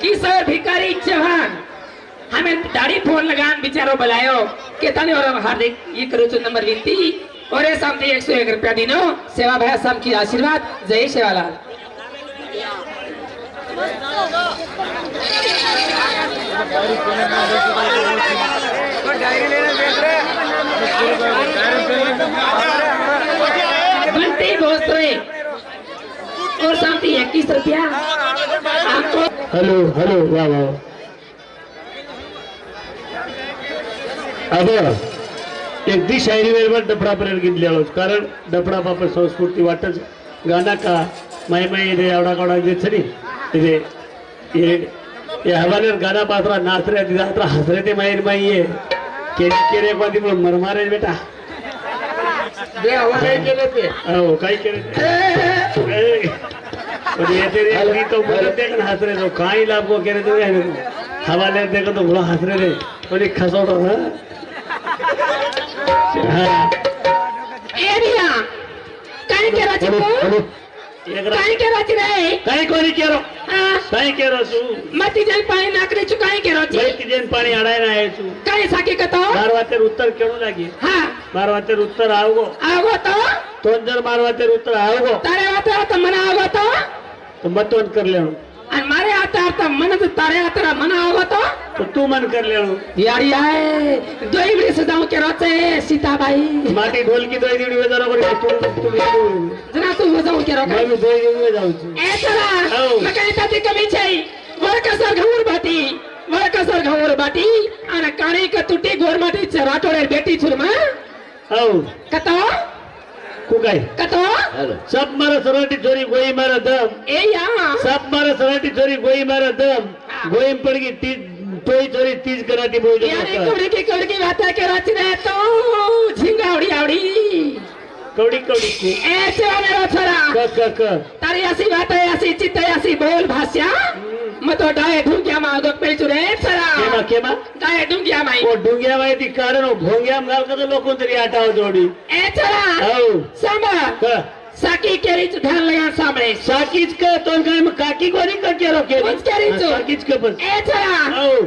किशोर भिखारी चौहान हमें दाढ़ी फोन लगान बिचारो बुलायो केतने और हार्दिक ये करो तो नंबर विनती और ये सामने 101 रुपया दिनो सेवा भैया साम की आशीर्वाद जय सेवालाल बनते भोसरे और सामने 21 रुपया आपको हॅलो वाह अब एक दी शायरी वेळेवर डफडापर्यंत घेतली आहोत कारण डफडा बाप संस्कृती वाटच गाना का माय ಇದೆ आवडा कावडा घेतली ಇದೆ ये हवालेर गाना पात्रा नाचरे दिदात्रा हसरे ते मायर माईये केरे कोणती मरमारे बेटा दे हवाले केले ते हो काय केले येते रे अभी तो बोलते हैं हंसरे तो काई लाभ को कह रहे थे हवाले देखो तो बड़ा हंस रहे थे और एक खसोटा था ए भैया काय केरा चिको काय केरा चिरे काय कोणी केरो काय केरो सु मती जाई पाणी नाकरे चुकाई केरा ची भाई तिजन પાણી અડાય ના આવ્યું છું કઈ સાકી કતો મારવા તેર ઉત્તર કેવું લાગી હા મારવા તેર ઉત્તર આવગો આગો તો અંદર મારવા તેર ઉત્તર આવગો તારે વાતે તો મને આગો તો મતવન કર લેણું અને મારે આતા મને તો તારે આતરા મને આગો તો તું મન કર લેણું યારી આય દોઈ બડી સદાઉ કે રોતે સીતાબાઈ માટી ઢોલકી દોઈ દીડી વેદારો કરી તું જરા તું વજાઉ કે રોતે મેં દોઈ દીડી વેદાઉ છું એ તરા મકાઈ તાતી કમી છે વરકસર ઘઉર બાટી અને કાણી ક તૂટી ગોરમાંથી ચરાટોડે બેટી છુરમાં આવ કતો કુકાઈ કતો સપ મારા સરાટી ચોરી ગોઈ મારા દમ એ યા સપ મારા સરાટી ચોરી ગોઈ મારા દમ ગોઈ પડી તીજ તોય ચોરી તીજ કરાટી બોઈ યારી કવડી વાતા કે રચ રે તો ઝીંગાવડી આવડી કવડી એ સેવા મેરો છોરા ક તારી આસી વાત આસી ચિત્ત આસી બોલ ભાષ્યા મતો ડાય ઢુંગ્યામાં આગો પેચુ રે છોરા કેમાં ડાય ઢુંગ્યામાં ઓ ઢુંગ્યામાં થી કારણો ભોંગ્યામ ગાલ કતો લોકો તરી આટાઓ જોડી એ છોરા આવ સાંભળ ક સાકી કેરી ચુઠાન લગા સાંભળે સાકીજ કે તો કાઈ કાકી કોની ક કેરો કે બસ કેરી છું. સાકીજ કે બસ એ છોરા આવ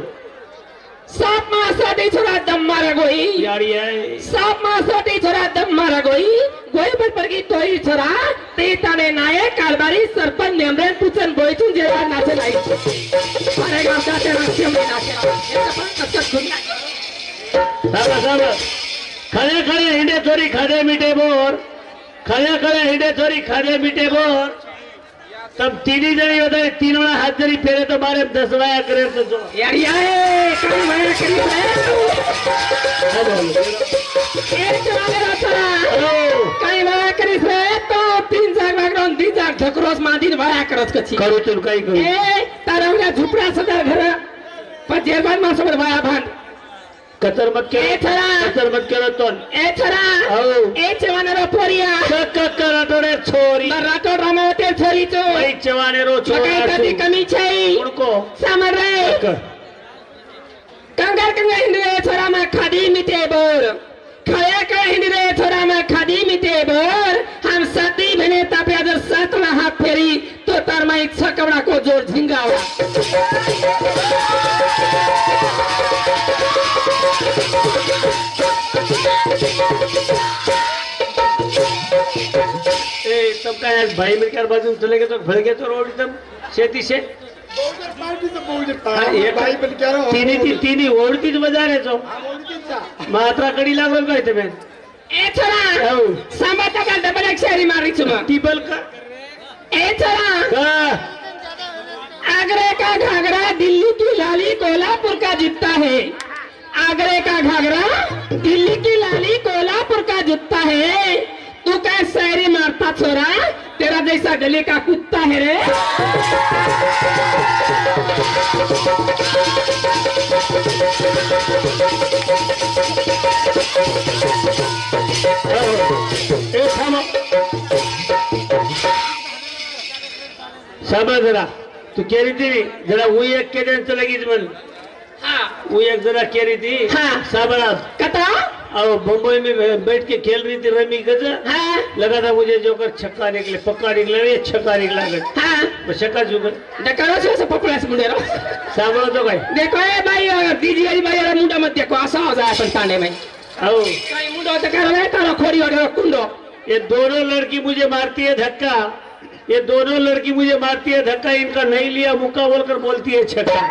સાપ માં સાડી છોરા દમ મારા ગોઈ યારી આય સાપ માં સાડી છોરા દમ મારા ગોઈ પર પરગી તોઈ છોરા તે તાને નાયક કારબારી સરપંચ નેમરે પૂછન બોઈચું જેવા નાચે નાઈ અરે ગામ જાતે રાખ્યો મે નાચે એ પણ કચ્ચા ગુન્ના સાબા ખડે ખડે હિંડે ચોરી ખાધે મીઠે બોર ખડે ખડે હિંડે ચોરી ખાધે મીઠે બોર તબ તીની જણી વધારે તીનોના હાથ જરી ફેરે તો મારે 10 વાયા કરે તો જો યાર યાર કઈ વાયા કરી એ ચલાવે રાતરા કઈ વાયા કરી છે તો 3 જાગ વાગરો 2 જાગ ઠકરોસ માંડીને વાયા કરસ કછી કરું તું કઈ કરું એ તારા ઝૂપડા સદા ઘર પર જેરબાન માં સબર વાયા ભાન કચર મત કે એ છરા કચર મત કરો તો એ છરા એ ચવાનેરો પોરિયા કકરાટોડે છોરી રાતો રામોતે છોરી તો ભાઈ ચવાનેરો મકાઈ છોરા તાતી કમી છે ઉણકો સામર રે કંગાર હિંદરે છોરા માં ખાદી મીઠે બોર ખાયા का हिंदरे छोरा में खादी मीठे बोर हम सती बने तापे अगर सातवा हाथ फेरी तो तार में इच्छा कवड़ा को जोर झिंगावा ए तब का है भाई मिलकर बाजू चले गए तो भर गए तो रोड तब शेती से तीनी ओळखी ज बजारे छो मात्रा कडी लागो काय તમે ए छोरा सांबा तका डबल एक्सरी मारी छु टीबल का ए छोरा का आगरे का घाघरा दिल्ली की लाली कोल्हापुर का जूता है आगरे का घाघरा दिल्ली की लाली कोल्हापुर का जूता है तू क्या शायरी मारता छोरा तेरा जैसा गले का कुत्ता है रे साबा जरा तू केरी थी जरा वो एक के दिन चलेगी मन हाँ वो एक जरा केरी थी हाँ। साबरा कता और बम्बई में बैठ के खेल रही थी रमी गज हाँ लगा था मुझे जोकर छक्का निकले पक्का निकले ये छक्का निकला गया हाँ बस छक्का जुगर डकरो से पपड़ा से मुंडेरो साबरा तो भाई देखो ए भाई दीजिए भाई यार मुंडा मत देखो आसा हो जाए अपन ताने में आओ कहीं मुंडो तो करो रे तारो खोरी और कुंडो ये दोनों लड़की मुझे मारती है धक्का ये दोनों लड़की मुझे मारती है धक्का इनका नहीं लिया मुक्का बोलकर बोलती है छक्का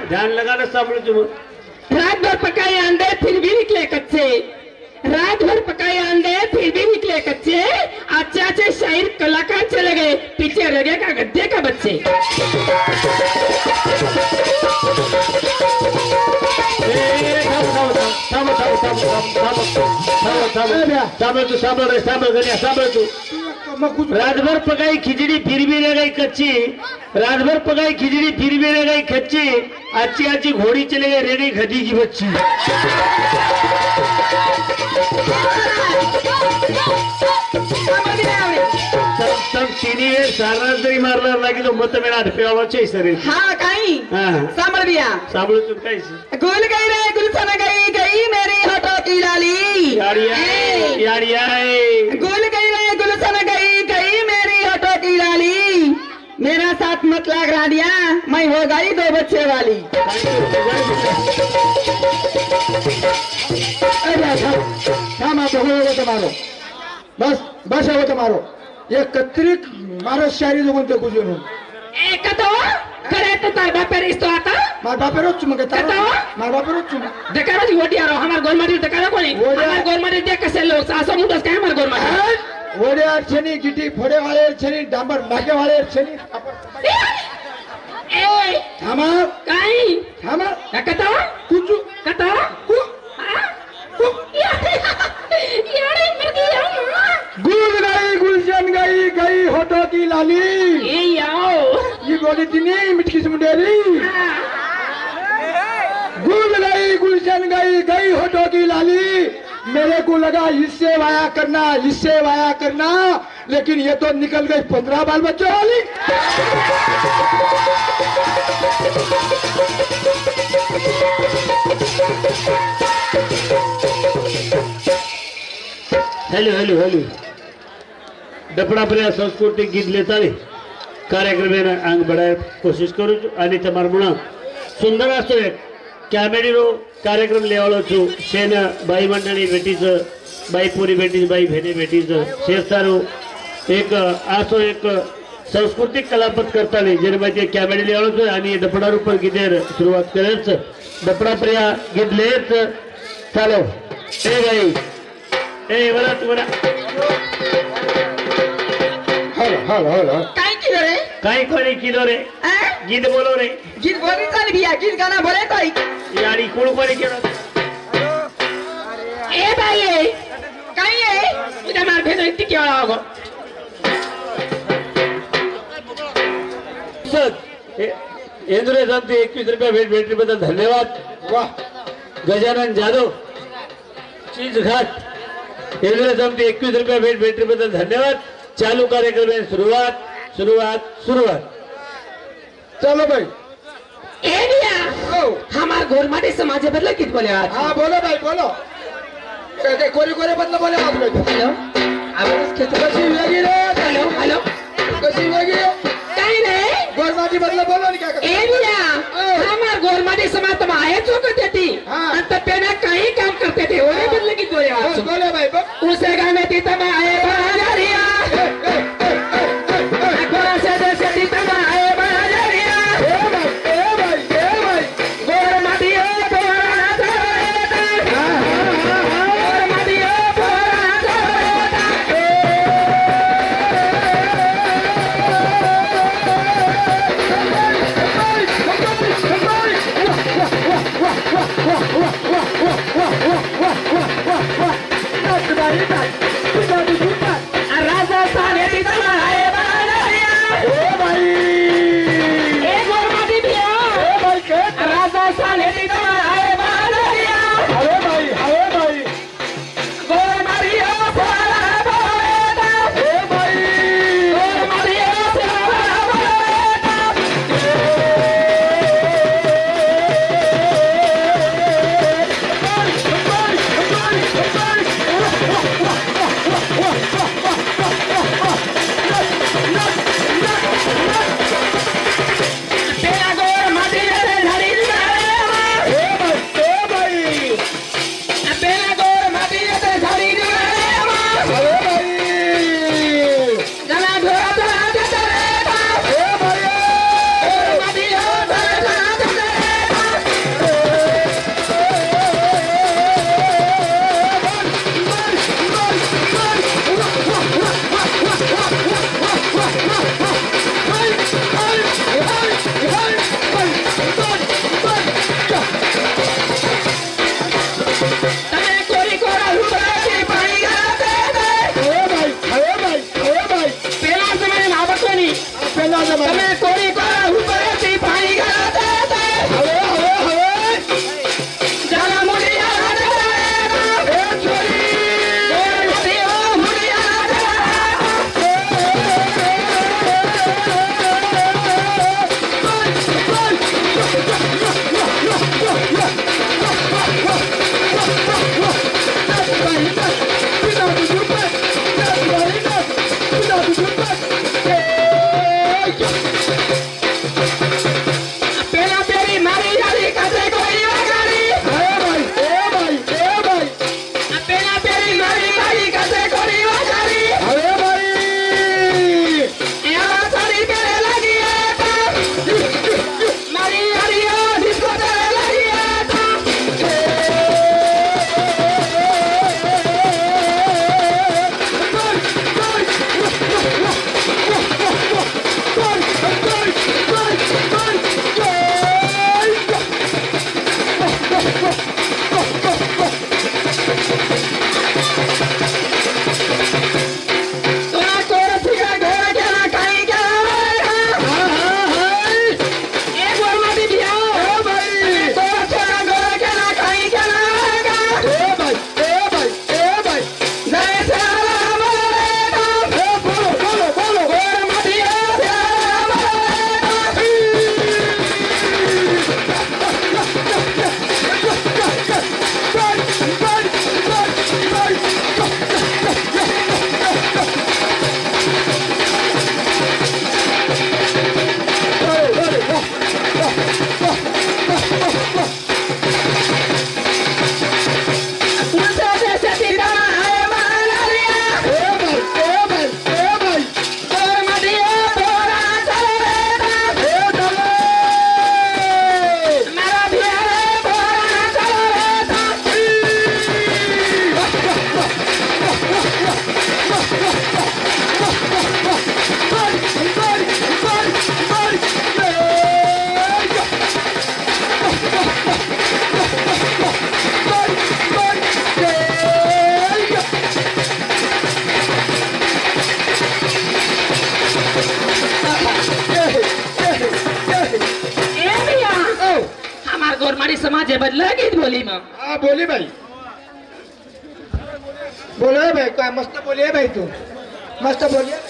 ध्यान लगाना सब तुम रात भर पकाए अंडे फिर भी निकले कच्चे रात भर पकाए अंडे फिर भी निकले कच्चे अच्छे अच्छे शायर कलाकार चले गए पीछे रह गए का गद्दे का बच्चे रातभर पकाई खिचड़ी फिर भी रह गई कच्ची रातभर पकाई खिचड़ी फिर भी रह गई कच्ची अच्छी अच्छी घोड़ी चले गई रह गई खदी की बच्ची तब तिने सारा जरी मारणार लागी तो मत मेळा पेवावा छै सरे हाँ कहीं हां सांभळ बिया सांभळ तू काय गुल गई रे गुलशन गई गई मेरी होठों की याड़ी आए याड़ी आए गुल गई रे गुलशन गई गई मेरी ऑटो की लाली मेरा साथ मत लाग रानिया मैं हो गई 2 बच्चे वाली थांब आता हो તમારો બસ હવે તમારો એ કત્રિક મારો શાયરી જો મને પૂછ્યું ए कतो करे तो तार बापेर इस्तो आता મારા બાપેરો જ મગે તારો કતો? મારા બાપેરો જ છું देखारो जी वोटी आरो हमार गोलमाटी देखारो कोनी वोडिया- हमार गोलमाटी देख कैसे लोग सासो मुंडस काय हमार गोलमाटी ઓડે છે ની ગીટી ફોડે વાળે છે ની ડાંબર નાગે વાળે છે ની ए થામા काई થામા कतो કુચુ कतो यारे मर गया गुलशन गई गई होठों की लाली ए याओ ये बोली थी नहीं मिटकी से मुंडेरी गुलशन गई गई होठों की लाली मेरे को लगा इससे वाया करना लेकिन ये तो निकल गई 15 बाल बच्चों वाली हेलो हेलो हेलो डपड़ा प्रिया सांस्कृतिक गीत लेता कार्यक्रम अंग बढ़ाय कोशिश करू છું અને તમારા મુણા સુંદર આસો એક કમેડીનો કાર્યક્રમ લેવાળો છું શેન બાઈ મંડળી બેટી છે બાઈ પૂરી બેટી બાઈ ભેની બેટી છે શેરસારો એક આસો એક सांस्कृतिक कलापत करता नहीं जेने बाई कमेडी लेवाळो છું અને ડપડા ઉપર ગીતે શરૂઆત કરે છે ડપડા પ્રિયા ગીત લે ચાલો એ ભાઈ ए वरा तू वरा हल काय केलं रे काय कोणी किलो रे गीत बोलो रे गीत बोली चाली भिया गीत गाना बोले काय याडी कोण कोणी केलं ए भाई काय आहे तुझ्या मार भेदो इतकी केवळा होगो इंद्रे सांगते 21 रुपया भेट भेटल्याबद्दल धन्यवाद वाह गजानन जाधव चीज घाट इंद्रे सांगते 21 रुपया भेट भेटल्याबद्दल धन्यवाद चालू कार्यक्रम सुरुवात चलो भाई ए बिया ओ हमार गोलमाटी समाज बदला गीत बोले आज हाँ बोलो भाई बोलो कोरी कोरी बदला बोले आप लोग हेलो आवाज खेतो कशी वेगळी रे हेलो हेलो कशी वेगळी काय रे गोरमाची बदला बोलो आणि काय ए बिया हमार गोलमाटी समाज तुम आए चोकत येती हाँ। अंत पेना काही काम करते थे ओरे बदले गीत बोले आज बोलो भाई बोल उसे गाने ती तम आए बाजारिया गोरा से देश ती तम आए बाजारिया गोलमाटी ओ पोरा जावेता गोलमाटी ओ पोरा जावेता राजा साने ती तम आए बाजारिया ए गोलमाटी बिया राजा साने ती तम आए बाजारिया गोलमाटी ओ पोरा जावेता गोलमाटी ओ पोरा जावेता बोली मग हा बोली बाई बोल बाई काय मस्त बोली आहे बाई तू मस्त बोली आहे.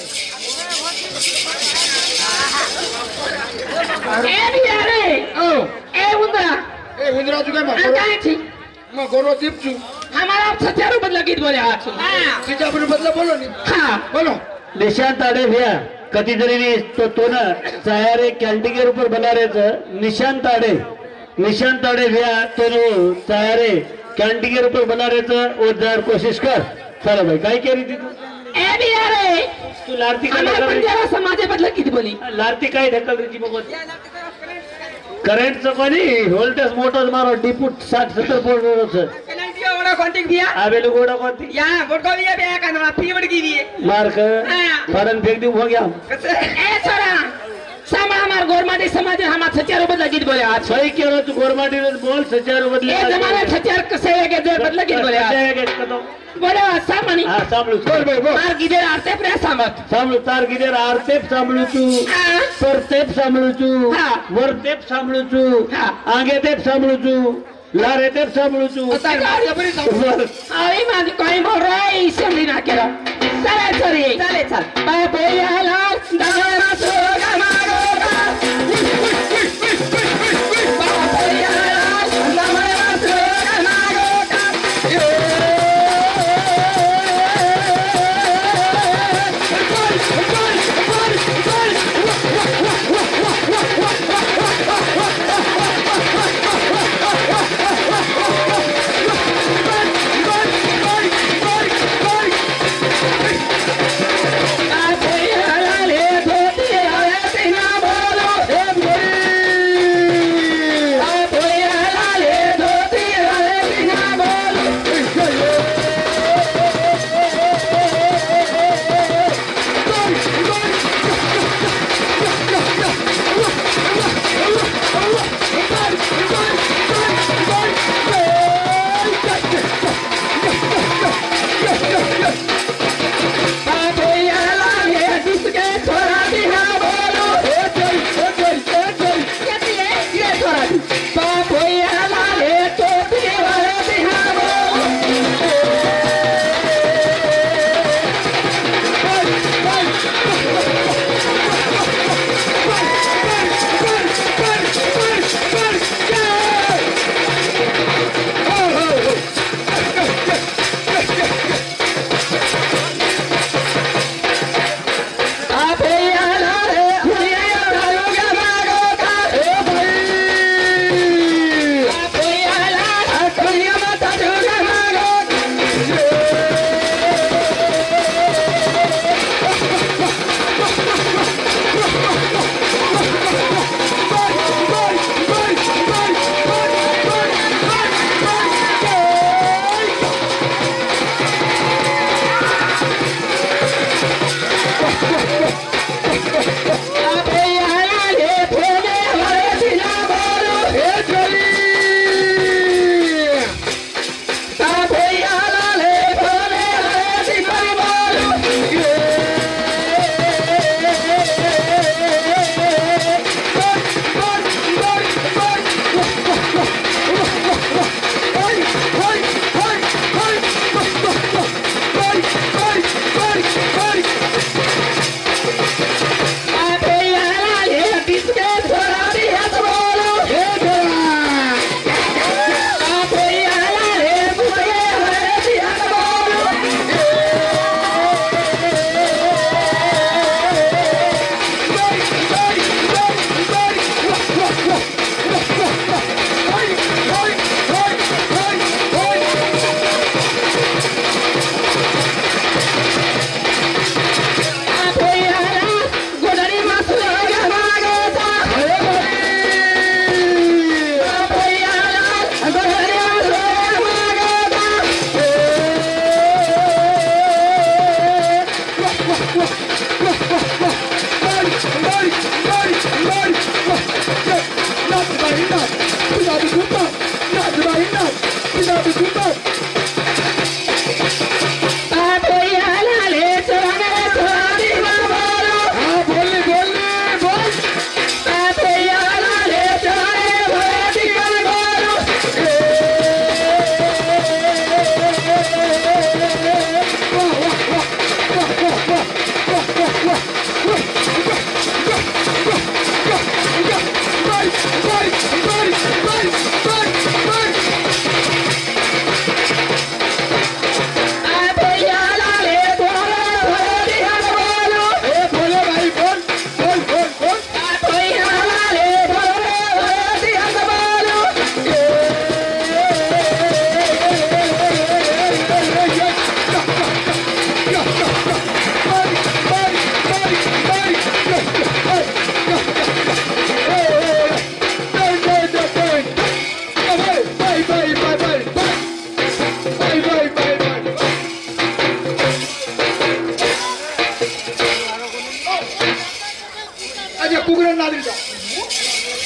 ए बिया रे ओ ए उंदरा ए उंदरा तू काय काय छी मग गोरो दीपचू हमारा सत्यारो बदला गीत बोले आज तिच्या आपण बदला बोलो नी हाँ बोलो निशांत आडे भैया कति जरी तो ना चायारे कैंटी के ऊपर बना रहे थे निशांत आड़े भैया तो चायारे कैंटी के ऊपर बना रहे थे वो जर कोशिश कर चलो भाई काय कह रही थी तू ए बिया रे तू लारती काय हमारा ढकल बंजारा समाज बदला गीत बोली रही लारती काय ढकल रही थी बघत करंटचं कोणी व्होल्टेज मोटर मारो डिपूट 60-70 पोल कॉन्टेक्ट दिया आवेलो गोडा कोणती या बोटो दिया बे कांदळा फी वडकी दिए मार्क फाडन फेक देऊ हो गया ए छोरा सामा हमार गोरमाटी समाज हमार सत्यारो बदला गीत बोले आज सही केलं तू गोरमाटी बोल सचार बदले ए जमाने सत्यार कसे है के जो बदला गीत बोले आज बोले सामानी हा सांभळू बोल बाई बोल मार गिदे आरते प्रे सामत सांभळू तार गिदेर आरतेप सांभळू तू हाँ परतेप सांभळू तू हा. वरतेप सांभळू तू हा. आंगेतेप सांभळू तू लारेतेप सांभळू तू वर. अरे माझी काही बोल रहा है इसे हमने ना केला चले चले चले चल बाबे याला दगरा सोगा मारोगा बाबे याला दगरा सोगा मारोगा बाबे याला ले धोतिया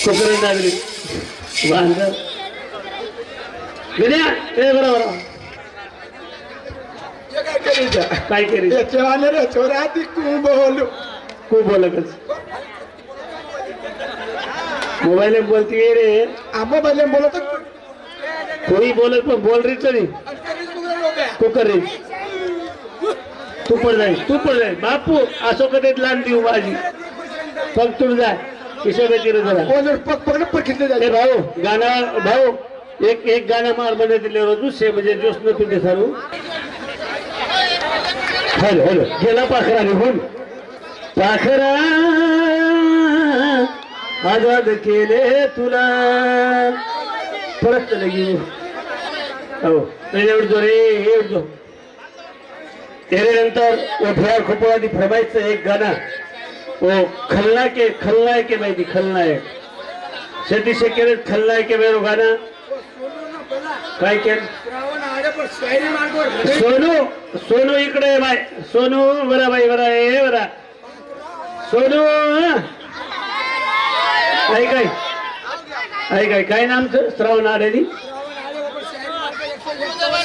कुकर नागरी बांधर विद्या ए बरोबर काय केली छोरा ती तू बोलू खूप बोलकच मोबाईल बोलती रे आम्हा पहिले बोलत कोणी बोलत पण बोल रे तरी कुकर रे तू पण जाईल बापू असो कधी लहान देऊ माझी फक्त तू जाय किशोर जरा पकडलं ए भाऊ गाणं भाऊ एक गाणं मार मध्ये दिले रोज से म्हणजे जोश न तुझे सारू हॅलो गेला पाखरा निघून पाखरा आजाद केले तुला परत लगी हो एवढो रे एवढो तेरे नंतर वो बिहार खोपवादी फरमाईचं एक गाणं वो खलनायक के माहिती खलनायक शेती शेकेरे खलनायक के मेरो गाणं काय केलं सोनू इकडे बाय सोनू बरा बाई बरा ए बरा सोनू काय नाम श्रावण आडे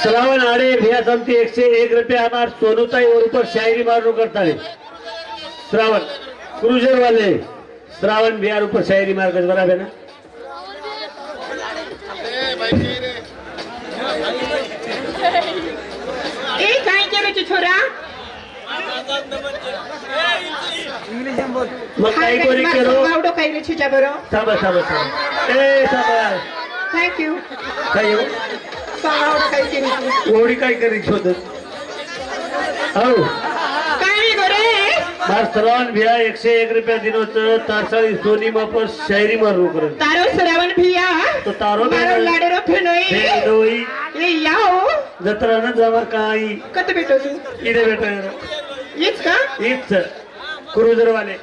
श्रावण आडे भैया समती 101 रुपया हमार सोनूताई और ऊपर शायरी मारू करता है श्रावण क्रूजर वाले श्रावण बिहार ऊपर शायरी मार कर बराबर ना ए काय केलं छोरा मग काय कोणी केलो गावडो काय रे छिच्या बरो थांबा ए थांबा थँक्यू काय येऊ गावडो काय केली एवढी काय करी शोधत हो काय गोरे मार श्रावण भैया 101 रुपया दिनोच तारसाळी सोनी वापस शायरी मारू करत तारो श्रावण भिया तो तारो मारो लाडेरो फेनोई भेटोई ए याओ जत्रा न जमा काही कत भेटो तू इथे भेटा येच का हीच क्रूजर वाले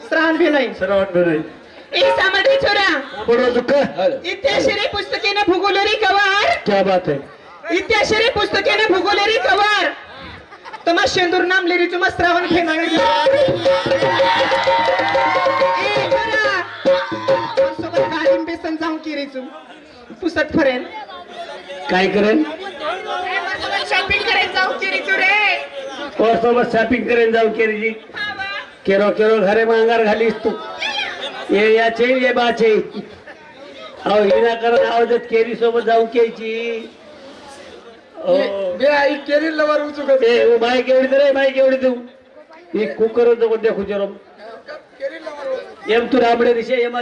श्रावण फेनोई श्रावण भेटोई ए सामर्थी छोरा बडो दुःख इतिहासरे पुस्तकेने भूगोलरी कवर क्या बात है इतिहासरे पुस्तकेने भूगोलरी कवर तुम्हा शेंदूर नाम लिरी तुम्हा श्रावण फेनोई ए छोरा सोबत गाडीन बेसन जाऊन किरीचू पुसत फरेन काय करेन शॉपिंग करायला जाऊ किरीचू रे और सोबत शॉपिंग करेन जाऊ केरी केरो घरे मांगार घालीस तू ये याचे ये बाचे अहो हिना करून आवाजात केरी सोबत जाऊ घ्यायची केली लवर उचू ए बाईक एवढी दे रे बाईक एवढी देऊ ही कुकर नको देखू जरो एम तू राबडे दिशे एम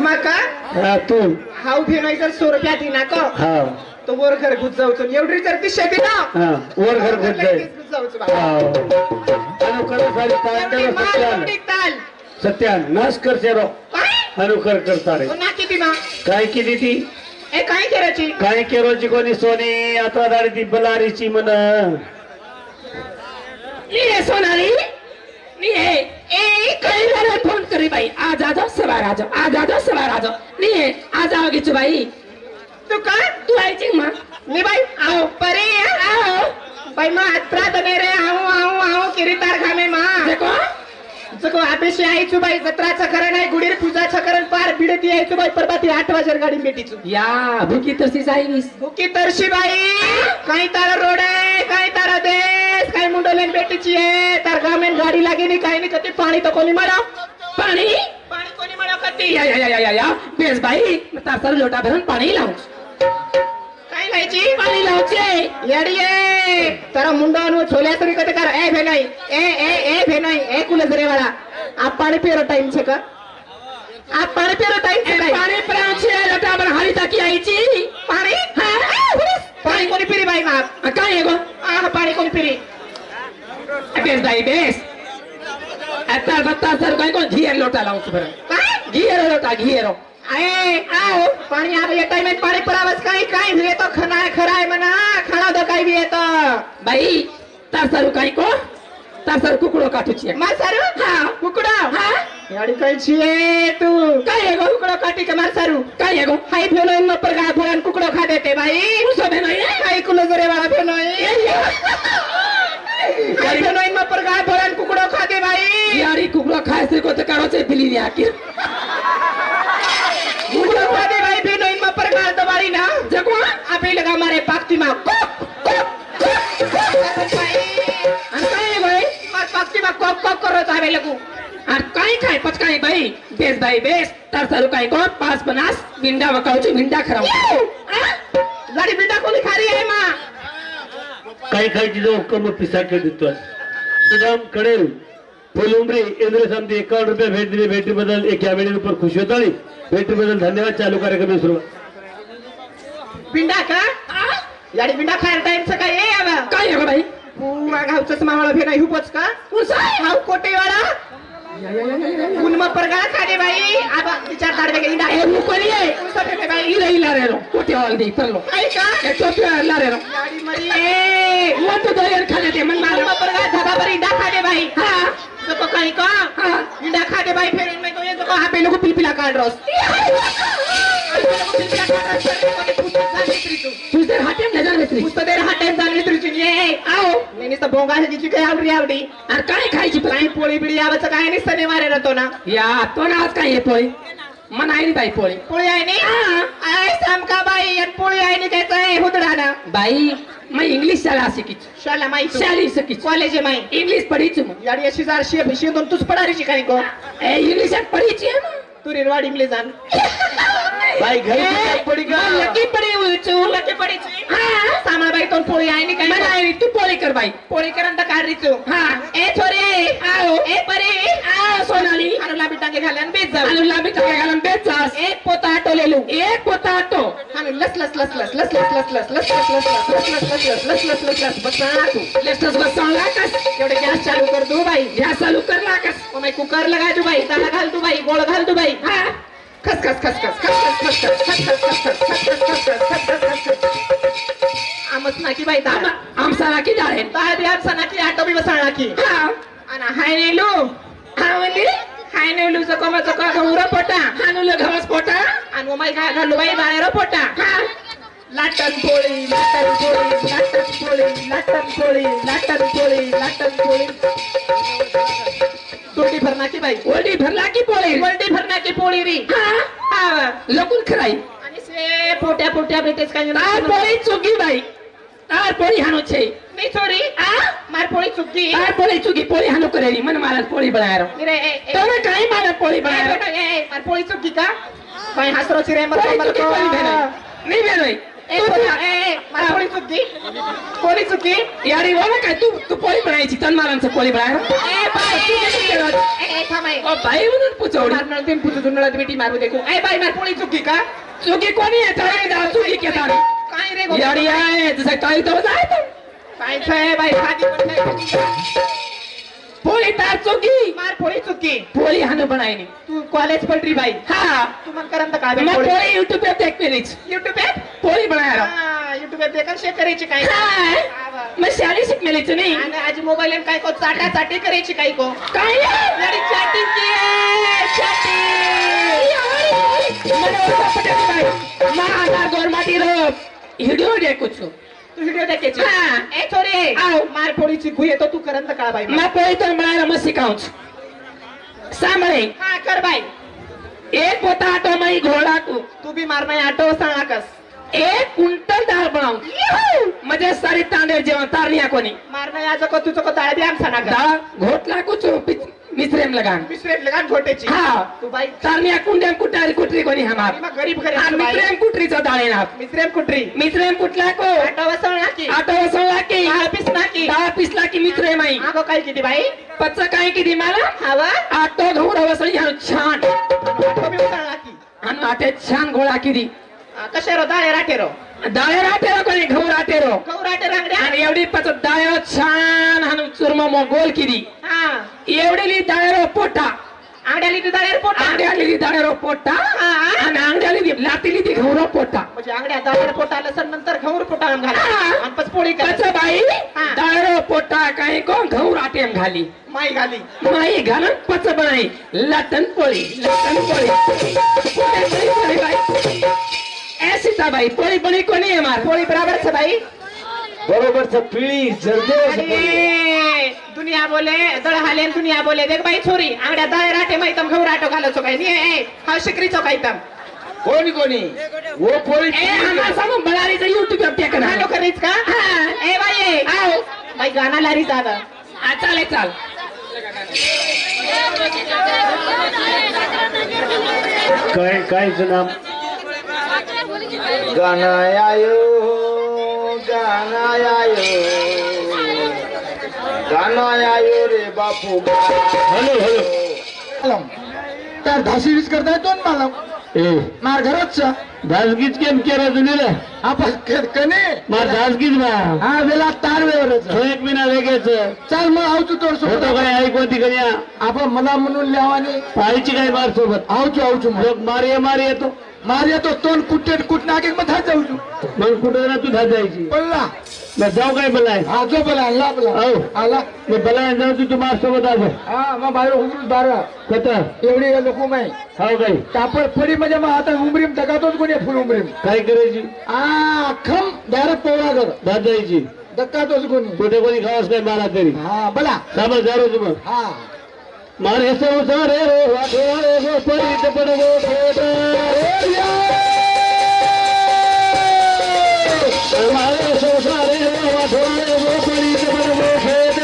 माका हा तू हाऊ फेनोई जर 100 रुपया दिना को हा तो वर घर घुस जाऊचो एवढी जर ती शेती ना हा वर घर घुस जाय घुस जाऊचो हा अनुकर सारी तांडव सत्यान ताल सत्यान नाश कर शेरो काय अनुकर करता रे ना किती ना काय केली ती ए काय करायची काय केरोची कोणी सोनी आता दाडी ती बलारीची म्हण नी रे सोनाली नी हे ए काय झालं फोन करी बाई आज आजो सवार आजो नी हे आज आओ गिचू बाई तू का तू आईची मा नी बाई आओ परे आओ बाई मा हात ने रे आओ किरी तार खामे मा देखो जको आपेशी आईचू बाई जत्राचं करण आहे गुडीर पूजाचं करण पार बिडती आईचू बाई परबाती 8 वाजेर गाडी भेटीचू या भुकी तरसी जाईनीस भुकी तरशी बाई काही तारा रोड आहे काही तारा देश काही मुंडोलेन बेटीची आहे तार गामेन गाडी लागेली काही नाही कधी पाणी तो कोणी मळाव पाणी कोणी मळाव कधी या बेस बाई तार सर लोटा भरून पाणी लावू काय लायची पाणी लावचे येडिये तारा मुंडो छोल्या तरी कधी कर ए भेनाई ए भेनाई ए कुलसरे वाला आप पाणी पिरो टाइम छे का आप पाणी पिरो टाइम छे काय पाणी पिराचे लोटा भर हाली ताकी आईची पाणी पाणी कोणी पिरी बाई माप काय हे गो पाणी कोणी पिरी बेस बाई बेस आता बत्ता सर काय कोण घियर लोटा लावू बरं काय घियर लोटा घियरो आए आओ पाणी आ ये टाइम में पाणी परावस काय भी तो खना खराय मना खाना दो काय भी तो बाई तार सरू काय को तार सर कुकड़ो काटू छे मार सरू हां कुकड़ो हां याडी काय छिए तू काय एगो कुकड़ो काटी के मार सरू काय एगो हाई भेलो इन पर गा भरन कुकड़ो खा देते भाई उसो भेनो ये काय कुलो जरे वाला भेनो ये हाई भेनो इन पर गा भरन कुकड़ो खा दे भाई यारी कुकड़ो खाए से को तो कारो से पिली आखिर मुझे वादे भाई भी नहीं मपर गाल दबारी ना जगवा अभी लगा मारे पाक्ति माँ काय भाई मार पाक्ति माँ कॉक कॉक करो तो हमें लगू अरे काय काय पचकाय भाई बेस भाई बेस तर चालू काय को 5-50 भिंडा वकावची भिंडा खराब गाडी बिंडा कोणी खारी आहे माँ काही खायची जो हुक्कम पिसा के देतो सुदाम कडेल फुलुंबरी इंद्र समती 51 रुपये भेट दिली भेटीबद्दल एक यावेळी ऊपर खुशी होता आणि भेटीबद्दल धन्यवाद चालू कार्यक्रम सुरू बिंडा का गाडी बिंडा खायला टाइमचं काय आहे आवा काय आहे भाई पुरा गावचंच मावाला भेना हुपच का हाव कोटेवाडा उन मपर गाळ खाणे बाई आबा विचार दाडवे गेली ना ए मुकोली आहे सगळे बाई इला इला रे रो कोटी वाल दी परलो काय का ए टोपी वाला रे रो गाडी मरी ए वो तो दोयर खाने दे मन उन मारो मपर गाळ धबा बरी इंडा खाणे बाई हां जको काही का हां इंडा खाणे बाई फेर मैं तो ये जको हा पे लोग पिलपिला काढ रोस तुझे हाते में जान मित्री पुस्तदेर हा टाइम जाण विसरूची ये आओ नाही तर बोंगा ह्याची काय आवडी आवडी अरे काय खायची काही पोळी बिळी यावचं काय नाही सने मारे राहतो ना या तो ना आज काय येतोय मन आहे बाई पोळी पोळी आहे नी आय सामका बाई आणि पोळी आहे नी त्याचं आहे हुदडाना बाई मैं इंग्लिश शाळा शिकी शाला माहिती शाली शिकी कॉलेज आहे माई इंग्लिश पढ़ी छु याडी अशी जारशी भिशी दोन तुझ पडारीची काही को ए इंग्लिश पढ़ी छि ना तू रेवाडी इंग्लिश जाण बाई घरी पडी का लकी पढ़ी हुई छु लके पडीची हां सामळ बाई तोन पोळी आहे नी काही मन आहे तू पोळी कर बाई पोळी करंत काढरीचो हां ए छोरे आओ ए परी आ सोनाली हानुला बिटांगे घालन बेच जाऊ आलू लाबी काय घालून बेचास एक पोता आटोलेलू एक पोता तो हानु लस लस लस लस लस लस लस लस लस लस लस लस लस लस लस लस लस बस तू लेस्टस बसवला कस एवढे गॅस चालू कर तू बाई या चालू करला कस ओ मैं कुकर लगा तू बाई ताला घाल तू बाई गोळ घाल तू बाई हां खस खस खस खस खस खस खस खस खस खस खस खस खस खस खस खस आमच नाकी बाई ता आमसाला की जाळे ता बी आमचा नाकी आटो बी बसणार नाकी हां आणि हाय नेलू हां वली हाय नेलू चको चको गौरा पोटा हानुले घवस पोटा आणि माई काय घालू बाई बाहेर पोटा हां लाटन पोळी लाटन पोळी लाटन पोळी लाटन पोळी लाटन पोळी लाटन पोळी तोटी भरना की बाई ओली भरला की पोळी वल्टी भरना की पोळी री हां हा लकुन खराई आणि से पोट्या पोट्या बेटेस काय तार पोळी चुकी बाई तार पोळी हानो छे नाही छोरी आ मार पोळी चुकी तार पोळी चुकी पोळी हानो करेली मन मारा पोळी बनायरो रे ए तो ना काय मारा पोळी ए बनायरो ए मार पोळी चुकी का बाई हसरो चिरे मर पोळी मर चुकी पोळी भेनाई नाही भेनाई ए मार पोळी चुकी पोळी चुकी यारी बोला काय तू तू पोळी बनायची तन मारांचं पोळी बनायरो ए बाई तू कशी केलं ए थांबाय ओ बाई म्हणून पुचवडी मार नळतीन पुजू दुनळत बेटी मारू देखू ए बाई मार पोळी चुकी का चुकी कोणी येत आहे जा चुकी केता काय रे गो यारी आहे जसं ताई तो जाय तो काय छे बाई खादी पण नाही पोळी तार चुकी मार पोळी चुकी पोळी हानो बनायनी तू कॉलेज पडरी बाई हा तू मन करंत काय मैं पोळी पोळी यूट्यूब पे देख पेरीच YouTube पे पोळी बनायरो YouTube पे देखन शेअर करायची काय हाय मैं शाळी शिकमेली छु नाही आणि आज मोबाईल काय को चाटा चाटी करायची काय को काय यारी चॅटिंग की चॅटिंग મને ઓછા પટેલ ભાઈ માં આધાર ગોરમાટી રો હિડિયો દેખું છું तू व्हिडिओ देखायची हा. ए छोरे आव. मार पोळीची गुय येतो तू करंत का बाई માં પોઈ તો બનાયરો મત શીખાઉં છું સાંભળે हा कर बाई એક પોતા આટો માં ઘોડા કો तू बी मार नाही आटो सांगाकस एक क्विंटल दाळ बनाऊ म्हणजे सारी तांडेर जेवण तारनिया कोणी मार नाही आज को तुझं को दाळ बी आम सांगा दाळ घोटला कुछ मिश्रेम लगान मिश्रेट लगान घोटेची हा. तू बाई तारनिया कुंडेम कुटारी कुटरी कोणी हमार मग गरीब हा घरी मिश्रेम कुटरीचा दाळे ना मिश्रेम कुटरी मिश्रेम कुटला को आटो वसवला की आटो वसवला की डाळ पिसला की दाळ पिसला की मिश्रेम आई आगो काय किती बाई पच्च काय किती मला हवा आटो घोडा वसळी हाणू छान आटो बी उतरला की हाणू आटे छान घोडा किती कशे रो दाळे राटे रो दाळे राटेरो कोणी घऊ राटेरो गौराटे रांगड्या आणि एवढी पच दाळ छान हाणू चुरमा मो गोल किती हा एवढी दाळेरो पोटा आंड्याली तू दाळे पोट अंड्याली दाळेरो पोटा हा. आणि अंड्याली लातीली ती घोरो पोटा म्हणजे आंगड्या दाळे पोट आलं सर नंतर घाऊर पोट घाल हा. आणि पच पोळी पच कर बाई हा. दाळेरो पोटा काय को घऊ राटेम घाली माई घाली माई घालून पच बनाई लटन पोळी पोळी बाई ऐसी था भाई पोळी बनी कोणी आहे मार पोळी बराबर छ बाई बरोबर पिळी जरदोस आणि दुनिया बोले दळ हाले दुनिया बोले देख बाई छोरी आंगड्या दळ राटे माई तम घऊ राटो घालो काही नाही हा शिकरीचो काही तम कोणी कोणी वो पोळी ए आम्हा समोर बळारीचं युट्यूब टेकन हालो करीच का ए बाई आओ बाई गाना लारी दादा चाले चाल कायचं नाम गाना आयो गाना आयो रे बापू हॅलो हॅलो त्या धासी वीज करता येतो ना मला ए मार घरातचा दासगीच केम केला तुम्ही आपण कने मार दासगीच बा हा वेळा तार वेळच तो एक मिना वेगळच चल मग आवचू तोड होतो सोबत काय आई कोणती कन्या आपण मला म्हणून लिहावाने आईची काय मार सोबत आवचू लोक मार येतो मार येतो तोंड कुठे कुठं नागे मग थाच जाऊ मग कुठं ना तू धात जायची पडला मग जाऊ काय बलाय हा जो बोला लागला हो आला मग बलाय जाऊ तू मार सोबत आलो हा मग बाहेर उमरून बारा कथा एवढी लोक माही हो काय कापड फडी म्हणजे मग आता उमरीम दगातोच कोणी फुल उमरीम काय करायची खम डायरेक्ट पोळा कर धात जायची दक्कातोच कोणी कुठे कोणी खावास काय मारा तरी हा बोला सामर जारो तू मग हा मारे संसारे रो वाठोळे गो परीत पडगो खेट मारे संसारे रो वाठोळे गो परीत पडगो खेट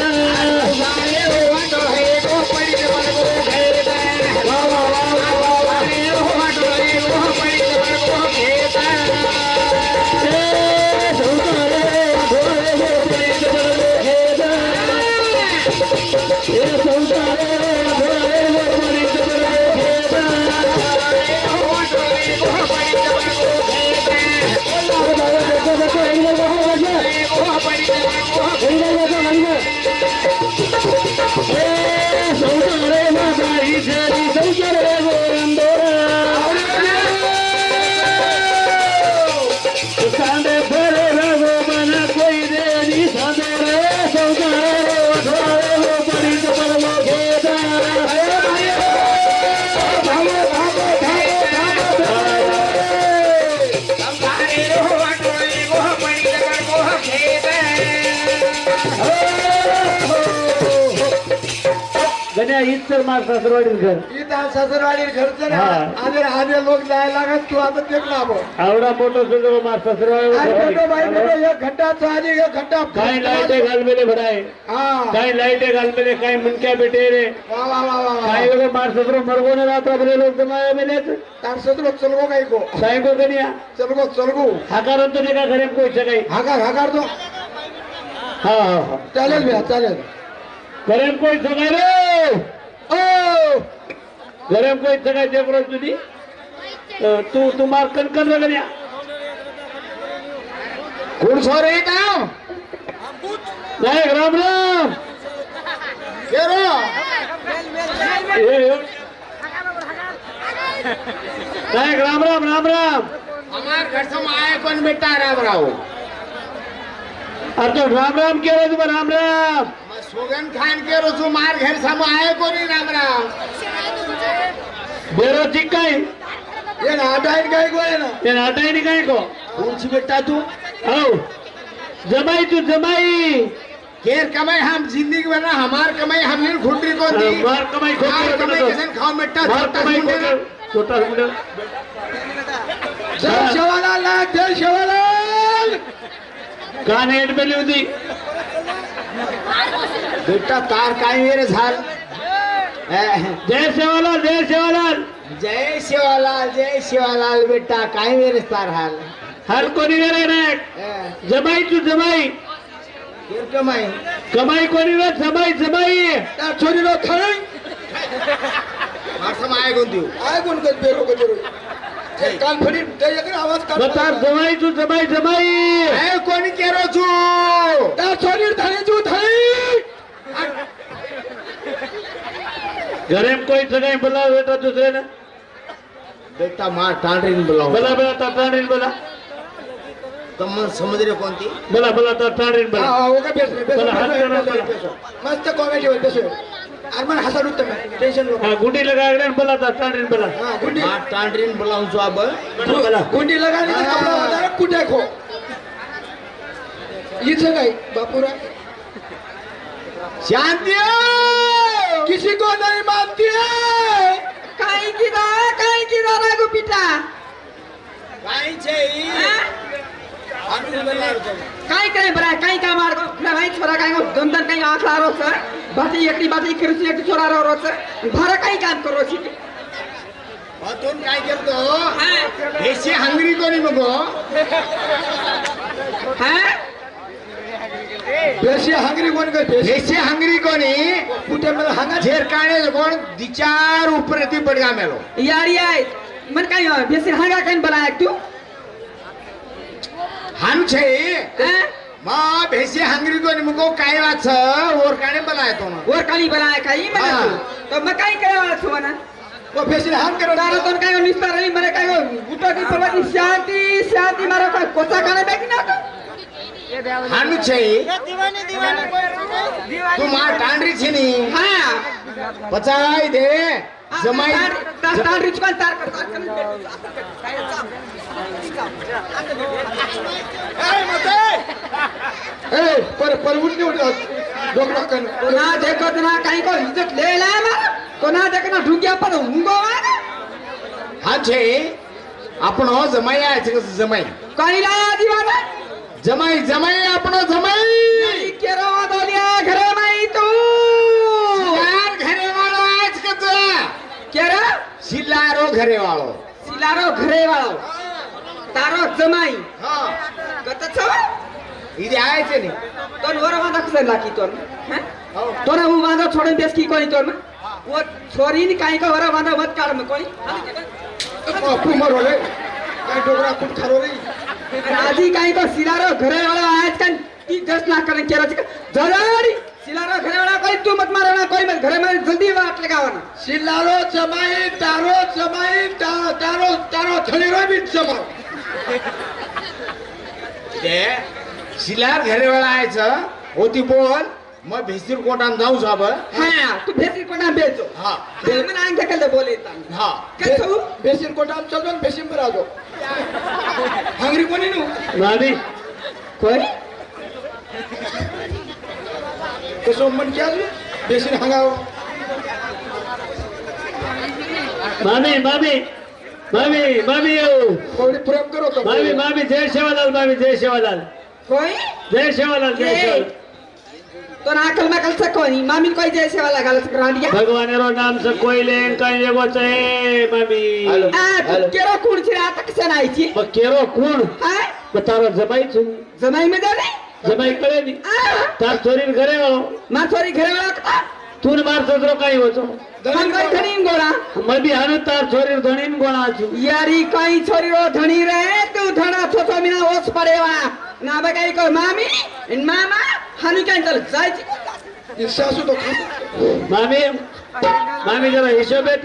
गण्या हीच तर मार सासरवाडील घर इथं सासरवाडी घरचं ना हा. आधे आधे लोक जायला लागत तू आता तेच लाभ आवडा मोठो सुद्धा मार सासरवाडी एक घंटा आधी एक घंटा काय लाईटे घालमेले भराय हा काय लाईटे घालमेले काय मुनक्या बेटे रे वा वा वा वा वा काय वेगळं मार सासरो मरगोने राहतो आपले लोक जमाया मेलेच तार सदरो चलगो काय को सायको गण्या चलगो हाकारण तो का घरे कोयचं काही हाकार तो हा हा हा चालेल भैया चालेल घरे कोयचं काय रे ओ घरे कोयचं काय ते करून तुझी तू मार कणकण रे गण्या कोण सो रे काम नाही राम राम केरो नाही राम राम राम राम हमार घर से आए कौन बेटा राम राव अरे तो राम राम केलं तुम्ही राम राम सोगन खान के रोजू मार घर सम आए कोणी राम राम बेरोची काय ये नाटाईन काय को है ना ते नाटायनी काय को कौन सी बेटा तू हो जमाई तू जमाई केर कमाई हम जिंदगी में ना हमार कमाई हमने खुटी को दी मार कमाई मार कमाई खोटी किसन खाओ बेटा मार कमाई छोटा जय शिवालाल ना जय शिवालाल कान हेट पेली होती बेटा तार काय मेरे झाल जय सेवालाल जय सेवालाल जय शिवालाल बेटा काय मेरे तार हाल हर कोणी रे रे जमाई तू जमाई केर कमाई कमाई कोणी रे जमाई जमाई त्या छोरी रो थळ मार सम आए कोण तू आए कोण कर बेरो को बेरो काल फडी ते एक आवाज काढ बता जमाई तू जमाई जमाई ए कोणी केरो छु त्या छोरी थळी छु थळी घरे में कोई सगाई बोला बेटा दूसरे ने बेटा मार टांडरीन बुलाओ बोला बोला ताड़ीन बोला तुम समझ रहे कौन थी बोला बोला ताड़ीन बोला हाँ वो का बेस बोला, हाथ करो, बोला। मस्त कॉमेडी होते बेस अरमान हसन उत्तम है टेंशन लो हाँ गुंडी लगा के बोला ताड़ीन बोला हाँ गुंडी मार टांडरीन बुलाऊं जो अब बोला गुंडी लगाने का कपड़ा होता है कुटे खो इथं काय बापूरा शांति हो, किसी को नहीं मानती है काही किदा रागो पिता काई छे काही काय बरा काही का मार्ग ना भाई छोरा काय दोन दोन काही आंख लारो छ बाटी एकटी किरसी एकटी छोरा रो छ भर काही काम करो छी तुम काय करतो ऐसे हंगरी कोणी मगो हां बेसी हंगरी कोण करते ऐसे हंगरी कोणी कुठे मला हंगा झेर काढे कोण दिचार ऊपर ती पडगा मेलो यार याय मन काय बेसी हागा काय बनाया तू हान छे हां मा बेसी हंगरी कोणी मगो काय वाच और काढे बनाय तो ना और काली बनाया काही मला तो मैं काही करे वाला छु ना वो बेसी हान करो तारो तो काय निस्तार नाही मरे काय गुटो की परवाती शांति मारो काय कोचा काने बेकी ना हान छे तू मा टांडरी छे नी हां पचाई दे जमाई तार रिच पण तार कर पर उठली डोकरा कन ना देखो ना काही को इज्जत ले ला मार तो ना देखना ढुंग्या पर हुंगो हा छे आपण जमाई आहे जमाई काही लाया दीवाना जमाई जमाई आपण जमाई केरो दोलिया घरे माई तू यार घरे वाळो आज कच केरो सिलारो घरे वाळो सिलारो घरे वाळो तारो जमाई हा कत छव इदे आयचे नी तोन वर वांदा कसं लाकी तोन हैं तोन हम वांदा छोड़न देस की कोनी तोन वो छोरी नि काई का वर वांदा मत काढ म कोनी बापू मरो रे काय डोकरा कुठ खारो रे आजी काई को सिलारो घरे वाला आज kan 10 लाख करने केरो जराड़ी सिलारो घरे वाला कोई तू मत मारो ना कोई मत घरे में जल्दी वाट लगावा ना सिलारो जमाई तारो थळीरो बी जमाई ते सिलार घरे वाला आयचं होती बोल मग भेसीर कोटान जाऊ साब हां तू भेसी कोना बेचो हा दिल में आंग कल बोले ता हा कसो बेसीर कोटान चलतो बेसीर पर आजो हंगरी कोणी नु मामी कोई कसो मन क्या बेसीर हंगाव मामी मामी मामी मामी यो कोणी प्रेम करो तो मामी मामी जय सेवालाल मामी जय सेवालाल कोई जय सेवालाल जय सेवालाल तो ना अकल में कल से कोई मामी कोई जैसे वाला गाल से करा दिया भगवान रो नाम से कोई लेन कहीं एगो छे मामी आ तू केरो कुण छे आता कसे नाही छी ब केरो कोण हां बतारो जमाई छु जमाई में दे नहीं जमाई करे नी आ तार छोरी घरे वालो मा छोरी घरे वाला का तून मार ससरो काही होतो हम कोई धनी गोरा मैं भी हानु तार छोरी धणीन गोणा छु यारी कई छोरी रो धनी रे तू धना छोटो मिना ओस पड़ेवा ना बगाई को मामी इन मामा हनु काय चल जाय छी सासू तो मामी मामी जरा हिशोब है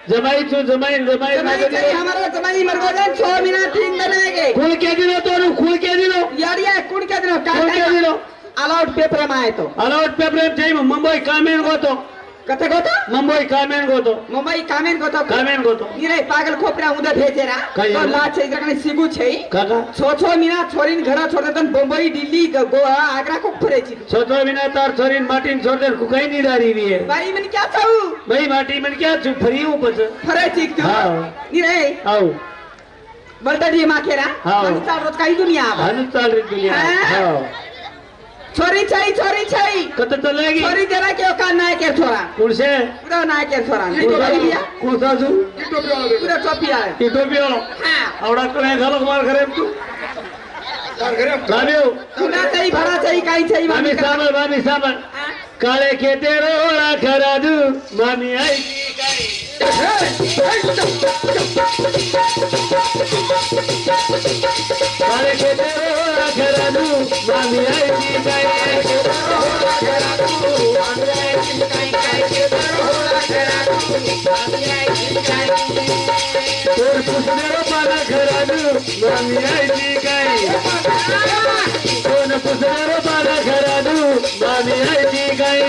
जमाई छु जमाई जमाई जमाई चाहिए हमारा जमाई मर गो जान 6 महीना 3 दिन आएगे खुल के दिनो तोरू खुल के दिनो यार ये कुण के दिन का खुल के दिनो अलाउड पेपर में आए तो अलाउट पेपर चाहिए मुंबई कामेन गोतो कते go to Mumbai कामेन go to Mumbai कामेन go to कामेन go to निरे पागल खोपरा उधर भेजेरा कहीं तो ला छै इधर कने सिगु छै काका 6 महीना छोरीन घर छोड़ दन मुंबई दिल्ली गोवा आगरा को फरे छी छोटो बिना तार छोरीन माटीन छोड़ दे कुकाई नहीं डारी भी है भाई मन क्या छऊ भाई माटी में क्या छु फ्री हूं बस फरे छी तू हाँ। निरे आओ बलता दी माखेरा हाँ। हम चार रोज काई दुनिया आवा हानु चाल रही दुनिया हाँ। हां छोरी छै कत चलेगी छोरी जरा के का ना के छोरा कौन से पूरा ना के छोरा कौन सा छु पूरा टोपी आए ये तो भी वाला हां आवड़ा करे घालो मार करे तू तार घरे लामियो तुना चाहिए भरा चाहिए काई चाहिए मामी साबर काले के तेरो ओला खरा दू मामी आई काले के तेरो ओला खरा दू मामी आई जी गाई तोर पुसनेरो पाला खरा दू मामी आई जी गाई तोन पुसनेरो पाला खरा दू मामी आई जी गाई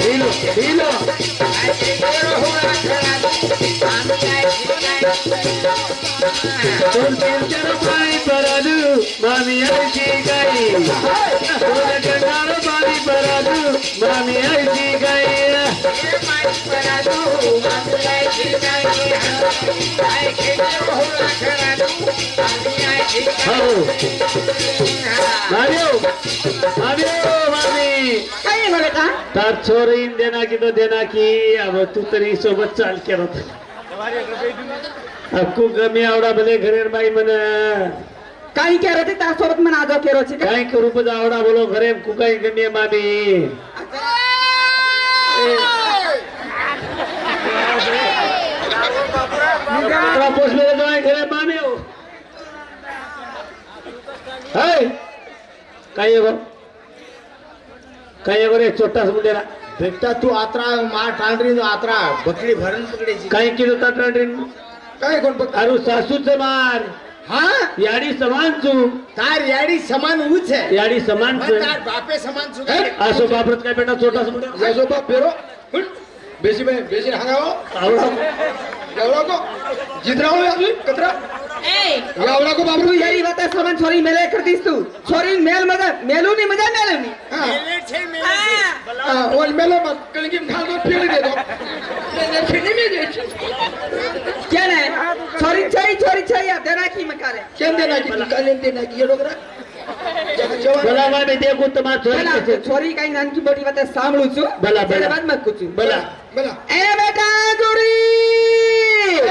हिलो हिलो तोन तेरो पाई परा दू मामी आई जी गाई करणार मामी पराजू मामी आईची गाई हो मामी काय आहे बेटा तार छोरीन देना की तो देना की अब तू तरी सोबत चाल करत अक्कू गमी आवडा भले घरेर बाई म्हण काही केलं ते त्यासोबत म्हणा आजो केरोची काय करू पण आवडा बोलो घरे कुकाई गमी मामी पोचले जाय घरे मामी हो हाय काय गो काय गो रे छोटास मुंडेला बेटा तू आत्रा मा टांडरी आत्रा बकरी भरण पकडायची काय केलं ताटण काय कोण बघ अरे सासूचं मार हा याडी समान चू तार याडी समान उच है याडी समान मग तार बापे समान चुका असो बापरत काय बेटा छोटास मुंडे यजोबा पेरो बेसी बेसी हंगाओ आवडा एवढा को जितराओ यावी कतरा एवढा को बाबरू यारी बात समान छोरी मेले करतीस तू छोरी मेल मजा मेलूनी मजा मेलूनी हां ओल मेलो मत कलगी खा दो फिर दे दो क्या नहीं छोरी चाहिए देना की मकारे केन देना की कालेन देना की ये डोगरा बोला मैं देखू तुम्हारा छोरी भला कैसे छोरी काही नानकी मोठी बात सांभळू छु भला, भला. बाद मत कुछ बोला बला ए बेटा गुरी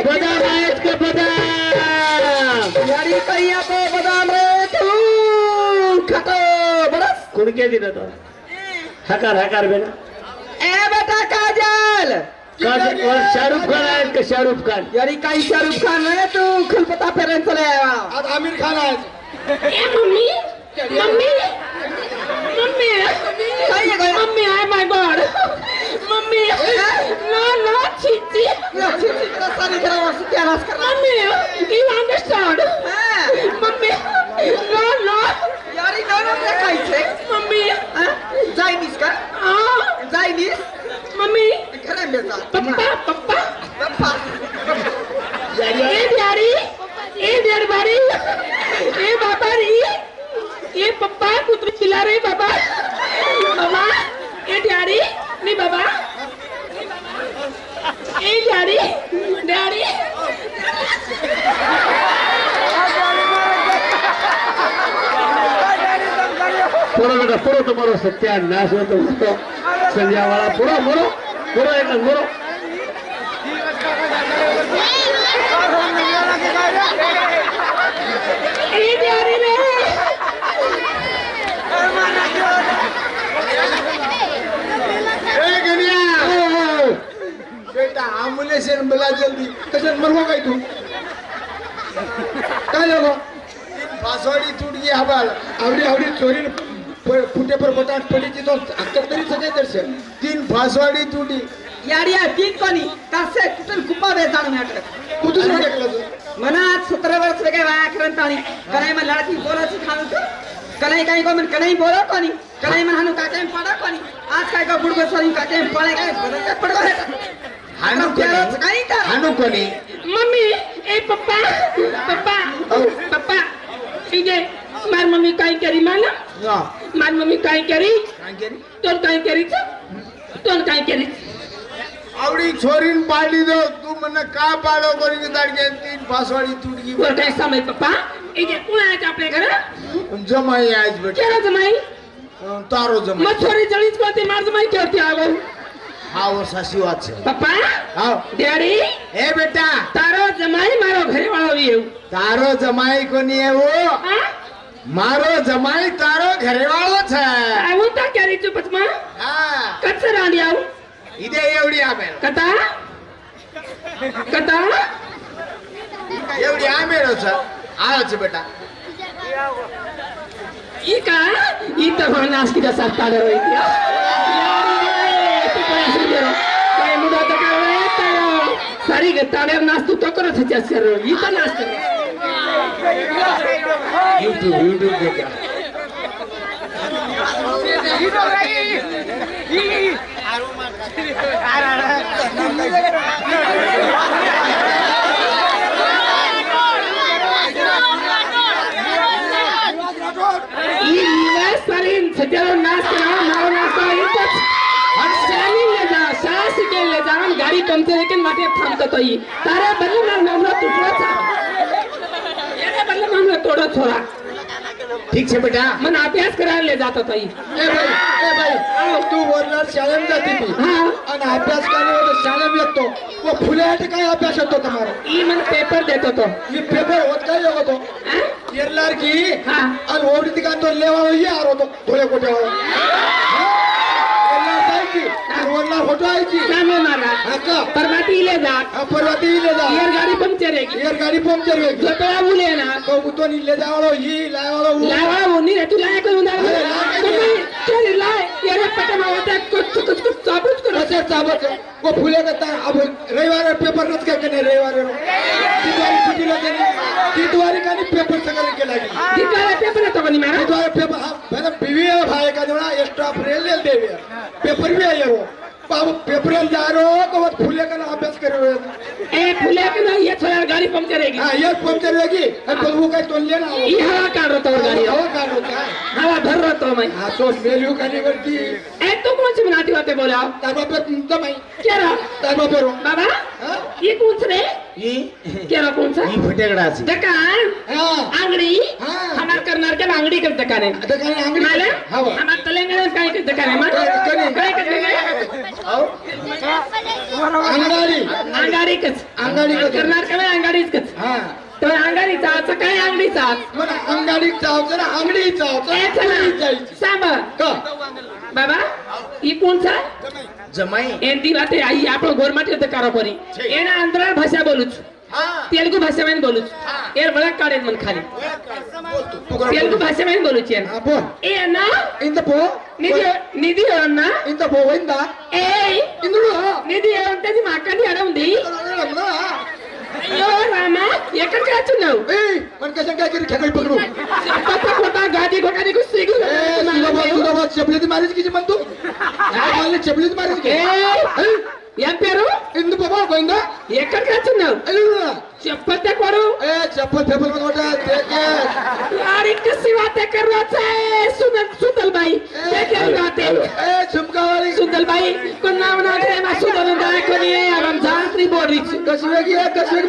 बदाम आहेत का बदाम यारी काही आपो बदाम रे तू खातो बरस कुणके दिलं तो हकार बेटा ए बेटा काजल शाहरुख खान आहेत का शाहरुख खान यारी काही शाहरुख खान रे तू खलपता फेरन चले आया आज आमिर खान आहे मम्मी काही आहे mummy I my God mummy no Chichi सारी जरा वासी त्यालाच कर mummy you understand mummy no यारी दोन काय छे मम्मी जाईनीस का जाईनीस मम्मी खरं बेटा पप्पा पप्पा ए डॅडी बारी ए बाबा रे ए पप्पा कुत्री चिल्ला रे बाबा ए डॅडी मी बाबा ए डॅडी पुरो बेटा पुरो तुम्हारो सत्यानाश होतो संध्या वाला पुरो एक पुरो ए डॅडी रे ए गनिया बेटा एम्बुलेंस बुला जल्दी कशन मरवा काय तू काय झालं पासवाडी टूट गई हवाल आवडी चोरी फुटे पर बटाट पड़ी थी तो अक्कर तरी सजे दर्शन 3 फासवाडी टूटी याडिया तीन कोणी कसे कुठून कुपा बेजाण मॅटर कुठून टाकलं तू मनात 17 वर्ष वेगळे वाया करन ताणी कणाई मन लड़की बोलाची खाणू कणाई काही को मन कणाई बोला कोणी कणाई मन हानू काके पडा कोणी आज काय का बुडगो सोरी काके पळे काय बरं पडगो हानू काही का हानू कोणी मम्मी ए पप्पा इजे मार मम्मी काय करी माना हा मार मम्मी काय करी काय केली तोन काय करी आवडी छोरीन पाडी दो तू मन का पाडो करी दाडके 3 फासवाडी टूट गई वर काय समय पप्पा इजे कुणा आहे आपल्या घर जमाई आज बेटा केरा जमाई तारो जमाई मग छोरी जळीच कोणते मार जमाई करते आवो हा वो सासी વાત છે पप्पा હા डॅडी ए बेटा તારો જમાઈ મારો ઘરે વાળો આવ્યો તારો જમાઈ કોની એવો હા મારો જમાઈ તારો ઘરેવાળો છે આવું તા ક્યારે ચુપચમાં હા કચ્છ રાંડી આવું ઈદે એવડી આમે કતા એવડી આમેરો છે આવો છે બેટા ಈ ಕಾ ಈ ತಗೊಂಡು ನಾಸ್ಕಿದ ಸರ್ತಾಡ ಹೋಯ್ತಿಯ काय मुदा तर काय येतायो सारी गताड्यावर नाचतो तो करत होत्या सर इथं नाचतो YouTube देखा ಈ ನೀವೇ ಸರಿ त्याला नाच करा मारो नाचता येतच शाळेला जा शाळा शिकायला जा आणि गाडी पंक्चर आहे की वाटे थांबतो ही तारे बदल मामला तुटलाच याने बदल मामला तोडत थोडा ठीक छे बेटा मन अभ्यास करायला जात होता ही ए बाई तू वरणार शाळेत जाते ती हा आणि अभ्यास करणे शाळेत येतो व फुले काय अभ्यास होतो तुम्हाला ई मन पेपर देत होतो ये पेपर होत काय होतो हा? येरलार की हा. आणि ओढी का तो लेवा ये आर होतो थोडे कोटे येरलार जाय की आणि वरणार होतो आहे की सामे महाराज हा का परवाती ले जात हा परवाती ले जा यार गाडी पंक्चर आहे की येर गाडी पंक्चर होईल झोपेला उले ना तो उतो नि ले जावळो ही लावळो लावा उन्नी रे तुला ऐकून उंदा अरे, लाय. तुम्ही चल लाय यार पटमा होता कुछ कुछ कुछ चाबूच कर अच्छा चाबत वो फुले का अब रविवार पेपर नच काय कने रविवार तिवारी छुट्टी लगे तिवारी का पेपर सगळे केला की दिखाला पेपर तो बनी मारा तिवारी पेपर हा मैंने बीवी भाई का देना एक्स्ट्रा फ्रेल ले देवे पेपर भी है वो बाबू पेपर जा रहो को वो फुले का अभ्यास करे ए फुले के ना ये थोड़ा गाड़ी पंक्चर है हां ये पंक्चर होगी अब वो काय तोल लेना ई हवा काढ रहा तो गाड़ी हवा का होता है हवा भर रहा तो मैं हां तो मेलू का निवरती ए तू कौन सी बनाती बातें बोला ताबा पे तुम मैं क्या रहा ताबा पे रो बाबा हां ये कौन सा रे ही क्या रहा कौन सा ही फटेकडाची दुकान हां अंगड़ी हाँ। हमार करनार के अंगड़ी के दुकान है आता काय अंगडी माले हवा हमार तेलंगाना काय के दुकान है मार काय के दुकान आओ अंगडी अंगाडी कच अंगडी का करनार का अंगाडीच कच हां तो अंगाडी जायचं काय अंगडी जात मला अंगडी चावचं ना अंगडी ए चावचं चला सांभ का बाबा ई कोण सा जमाई एंती बाते आई આપણો ગોરમાટ તો કારો પરી એના અંતરાળ ભાષા બોલું છું તેલુગુ ભાષામાં બોલું છું એર બળા કાઢે મન ખાલી તેલુગુ ભાષામાં બોલું છું હા બોલ એ ના ఇంత పో నిధి నిధి అన్నా ఇంత పో పోయిందా ఏయ్ ఇందులో నిధి అంటే మా అక్కని అడ ఉంది అయ్యో రామా ఎక్కడికి వచ్చున్నావు ఏయ్ మన కసం काय करी खेकडी पकडू పక్క కొట్ట గాడి కొట్టని కుస్తీకు ए सुधा चपलीत मारीच की मन तू मला चपलीत मारीच की ఏయ్ ఏం పేరు ఇందు బాబా పోయిందా ఎక్కడికి వచ్చున్నావు అయ్యో చెప్పతే కొడు ए चप्पल पेपर में कोटा देखे यार किसी बातें कर रहा था सुंदल भाई क्या बातें ए झुमका वाली सुंदल भाई को नाम ना करे मैं सुंदल गाय को नहीं है अब हम जात्री बोल रही थी कसवे की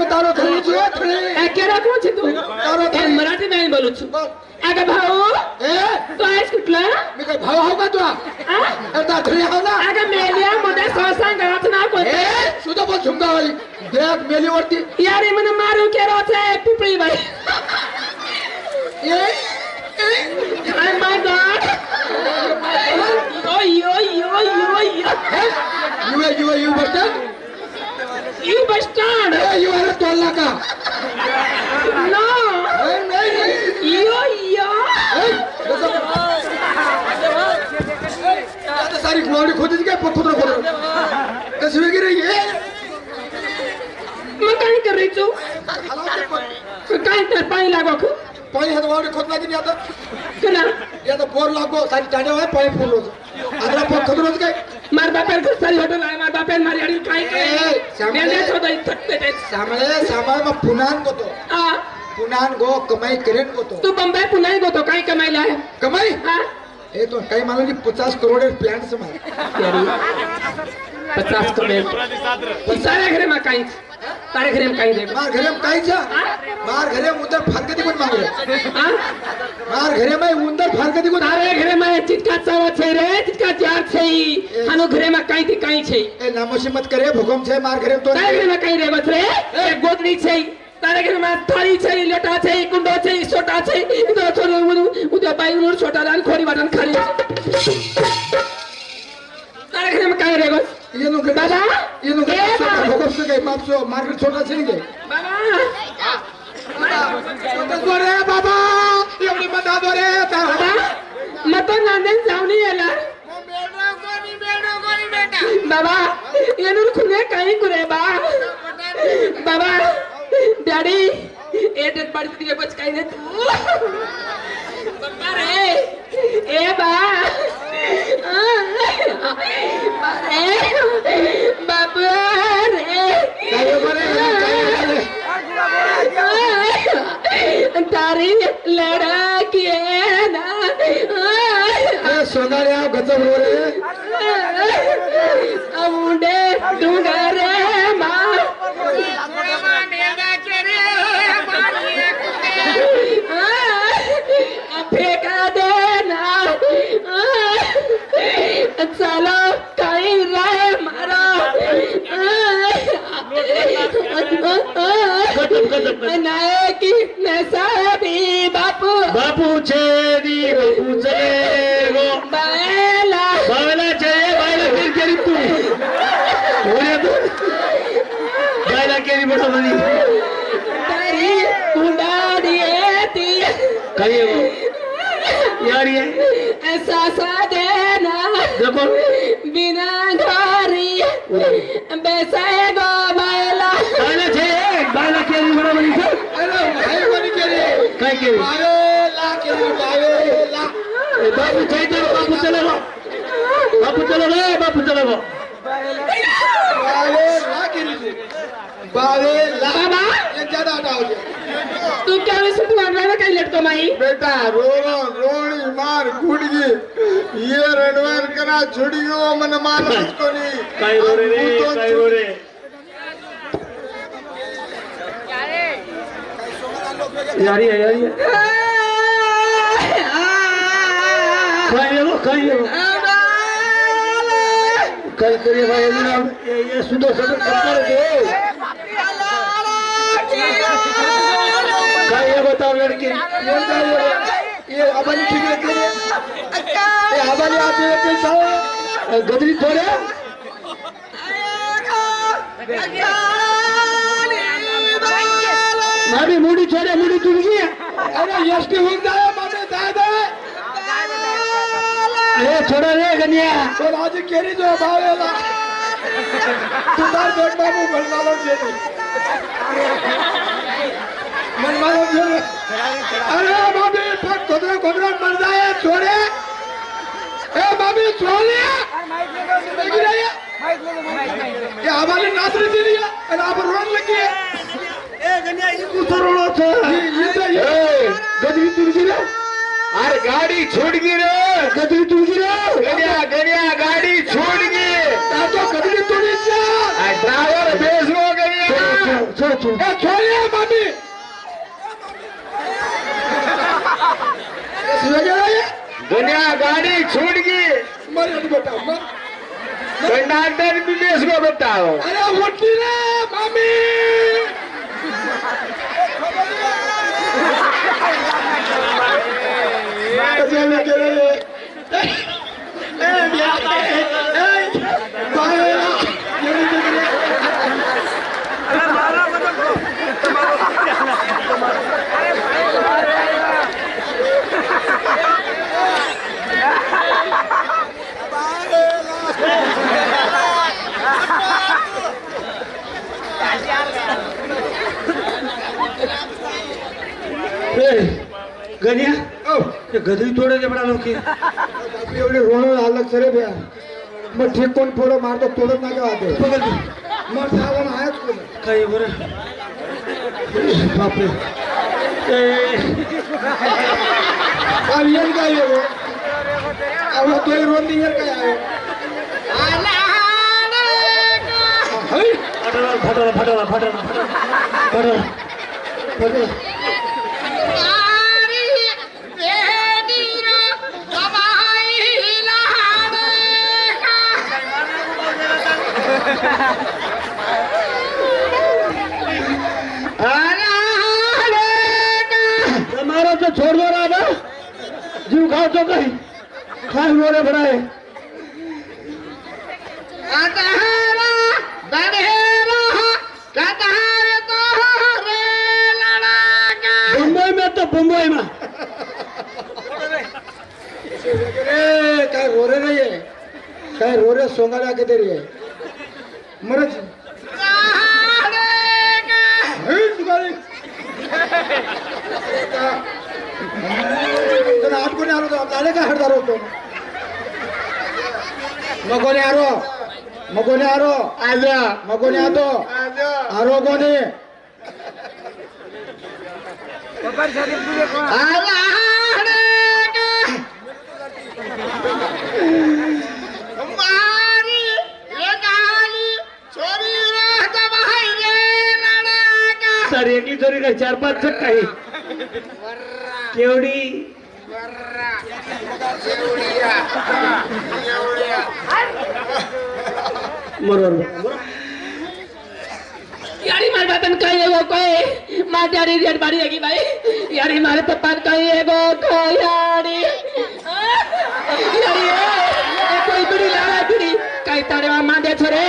बतारो थोड़ी जो थोड़ी ए क्या रखो छी तू तारो ए मराठी में बोलू छु अगं भाऊ ए तो आहेस कुठला मी काय भाव हाव का तू आ? आता थोडी हाव ना अगं मेलिया मध्ये सहसा गात ना कोणते ए सुधा बोल झुमका वाली देख मेली वरती यार ये मन मारू के रोते पिपळी बाई ए Oh my god यो यो यो यो you button you bus stand ए यू आर तोला का नो ए नहीं यो यो आता सारी ग्लोरी खोदीच काय पत्थर खोद कसवे की रे ये मग काय कर रही तू काय तर पाणी लागो खू पाणी हात वावडी खोद लागी आता कला आता बोर लागो सारी टाडे आहे पाणी फुलो आता पण खदरोज काय मार बापेर को सारी होटल आहे मार बापेर मारी अडी काय काय सामने- मेले छोटा थकते ते सामाळ मग पुनान गोतो आ पुनान गो कमाई करेन गोतो तू बंबई पुन्हा गोतो काय कमाईला आहे कमाई हा ए तो काही मला 50 करोड प्लांट समार 50 करोड़ सारे घरे में काई तारे घरे में काई दे मार घरे में काई जा मार घरे में उंदर फारके दिगुन मांग रे हां मार घरे में उंदर फारके दिगुन तारे घरे में चिटका चावा छे रे चिटका जार छे हानो घरे में काई थी काई छे ए नामोशी मत करे भूकंप छे मार घरे में तो तारे घरे में काई रे बस रे एक गोदड़ी छे तारे घरे में थाली छे लोटा छे कुंडो छे छोटा छे इधर छोरो उधर बाई उन छोटा दान खोरी वाटन खाली तारे घरे में काई रे बस ये नो दादा ये नो ए बा- भूकंप से काय मापसो मार्केट छोटा छे ने बाबा रे बाबा एवढी मत दो रे बाबा मग तो नांदेड जाऊन यायला बाबा येणून खुने काही कुरे बा बाबा डॅडी एटेत पडते तुझे बच काही नाही तू बाबा रे ए बा बाबा रे काय बरे तारी लड़की है ना सोंगाड्या गजब रोरे मुंडे डुंगर फेका देना चलो काही राय मारा नाही की नसाबी बापू बापू छेदी बापू चले गो बायला बायला छे बायला फिर केली तू बोले तू बायला केली बडा म्हणी तरी उडाडी येती काही यार ये ऐसा सा देना देखो बिना घरी बेसाय गो बायला बायला छे बायला केली बडा म्हणी अरे भाई कोणी केली काय केली बावेला केली बावेला बापू छे तर बापू चले गो बापू चले गो बापू चले गो बावेला केली बावेला बाबा यांच्या दादा होते तू क्या विषय तू आणला काही लटको माई बेटा रोणो रोणी मार गुडगी ये रणवार करा छुड़ियो मन मानस कोनी काय रो रे काय रो रे यारी है यारी है काय काय करे भाई ये सुधो सब कर दे काय ये बताओ लड़की ये अबाली ठीक लगते ये अबाली आते हैं सारे गदरी थोड़े मामी मुड़ी छोड़े मुड़ी तुझी अरे यष्टी होऊन जाय मामे दादा अरे छोड़ा रे गनिया तो आज केरी जो बावेला तू तार देख बाबू बनवालो जेनी मनवालो जेनी अरे मामी फट कोदरा मर जाए छोड़े ए मामी छोड़े देखी रही है ये हमारी नासरी दी है और आप रोन लगी है ए गदरी तुझी रे अरे गाड़ी छोड़ गी रे गदरी तुझी रे गनिया गाड़ी छोड़ गी तो कदरी तोड़ी ड्राइवर बेच लो गनिया छोड़ ए छोड़िए मामी गनिया गाड़ी छूट गई मर बेटा मर कंडक्टर भी बेच लो बताओ अरे उठी रे मामी चले चले ए बाहेरा येरी दिले गनिया ओ ते गदरी तोड़े जे बड़ा लोग एवढे रोणं आलं सरे बे मग ठीक कोण फोडो मारतो तोडत नाही वाटे पकड़ दे मग सावन आहेच कोण काय बरं बापरे और ये काय आहे अब तो रोन दी काय आहे फटला मारो तो छोड़ दो रहा जीव खाओ तो कहीं खाए मोरे बनाए मुंबई में तो मुंबई में काय रोरे नाही आहे काय रोरे सोंगाड्या किती आहे मरच आठ कोणी आलो आपल्याला काय हडदार होतो मग कोणी आरो आजा मग कोणी आतो आरो कोणी बरोबर यारी मारे बापन कहीं है वो कोई मार यारी रेड बाड़ी है भाई यारी मारे पप्पा कहीं है वो कोई यारी यारी ए कोई बिड़ी लावा बिड़ी कहीं तारे वहाँ मार दे छोरे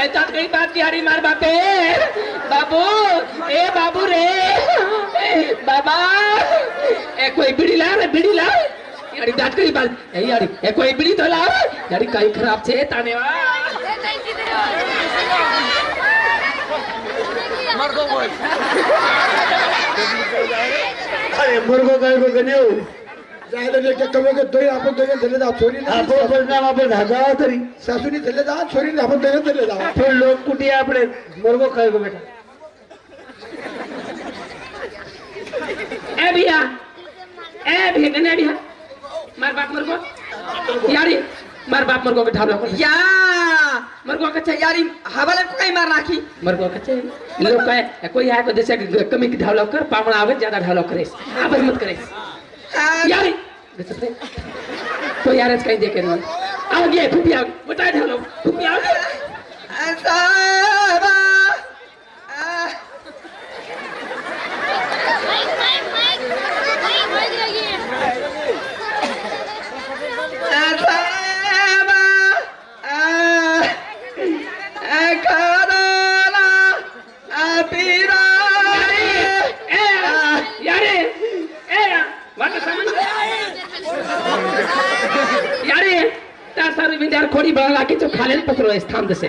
ए तो कहीं बात यारी मार बापे बाबू ए बाबू रे बाबा ए कोई बिड़ी ला यारी दांत करी बात ए यारी ए कोई बिड़ी तो ला यारी कहीं खराब छे ताने वा अरे मुर्गो काय को गण्यो जायला एक कमी के दोन आपण दोघे धरले जा चोरी आपण परिणाम आपण धागा तरी सासूनी धरले जा चोरी आपण दोघे धरले जा पण लोक कुठे आपले मुर्गो काय को बेटा ए भैया गने भैया मार बाप मुर्गो यारी मार बाप मुर्गो के ढाबला को या मुर्गो का चाहिए यारी हवाला को काही मार नाखी मुर्गो का चाहिए लोग काय कोई आए को जैसे कमी की ढाबला कर पावना आवे ज्यादा ढाबला करे आवाज मत करे यारी तो यार कहीं देखे ना आ गए फुफी आ बता ढालो फुफी आ साबा खोड़ी बड़ा के जो खाले पकड़ो स्थान से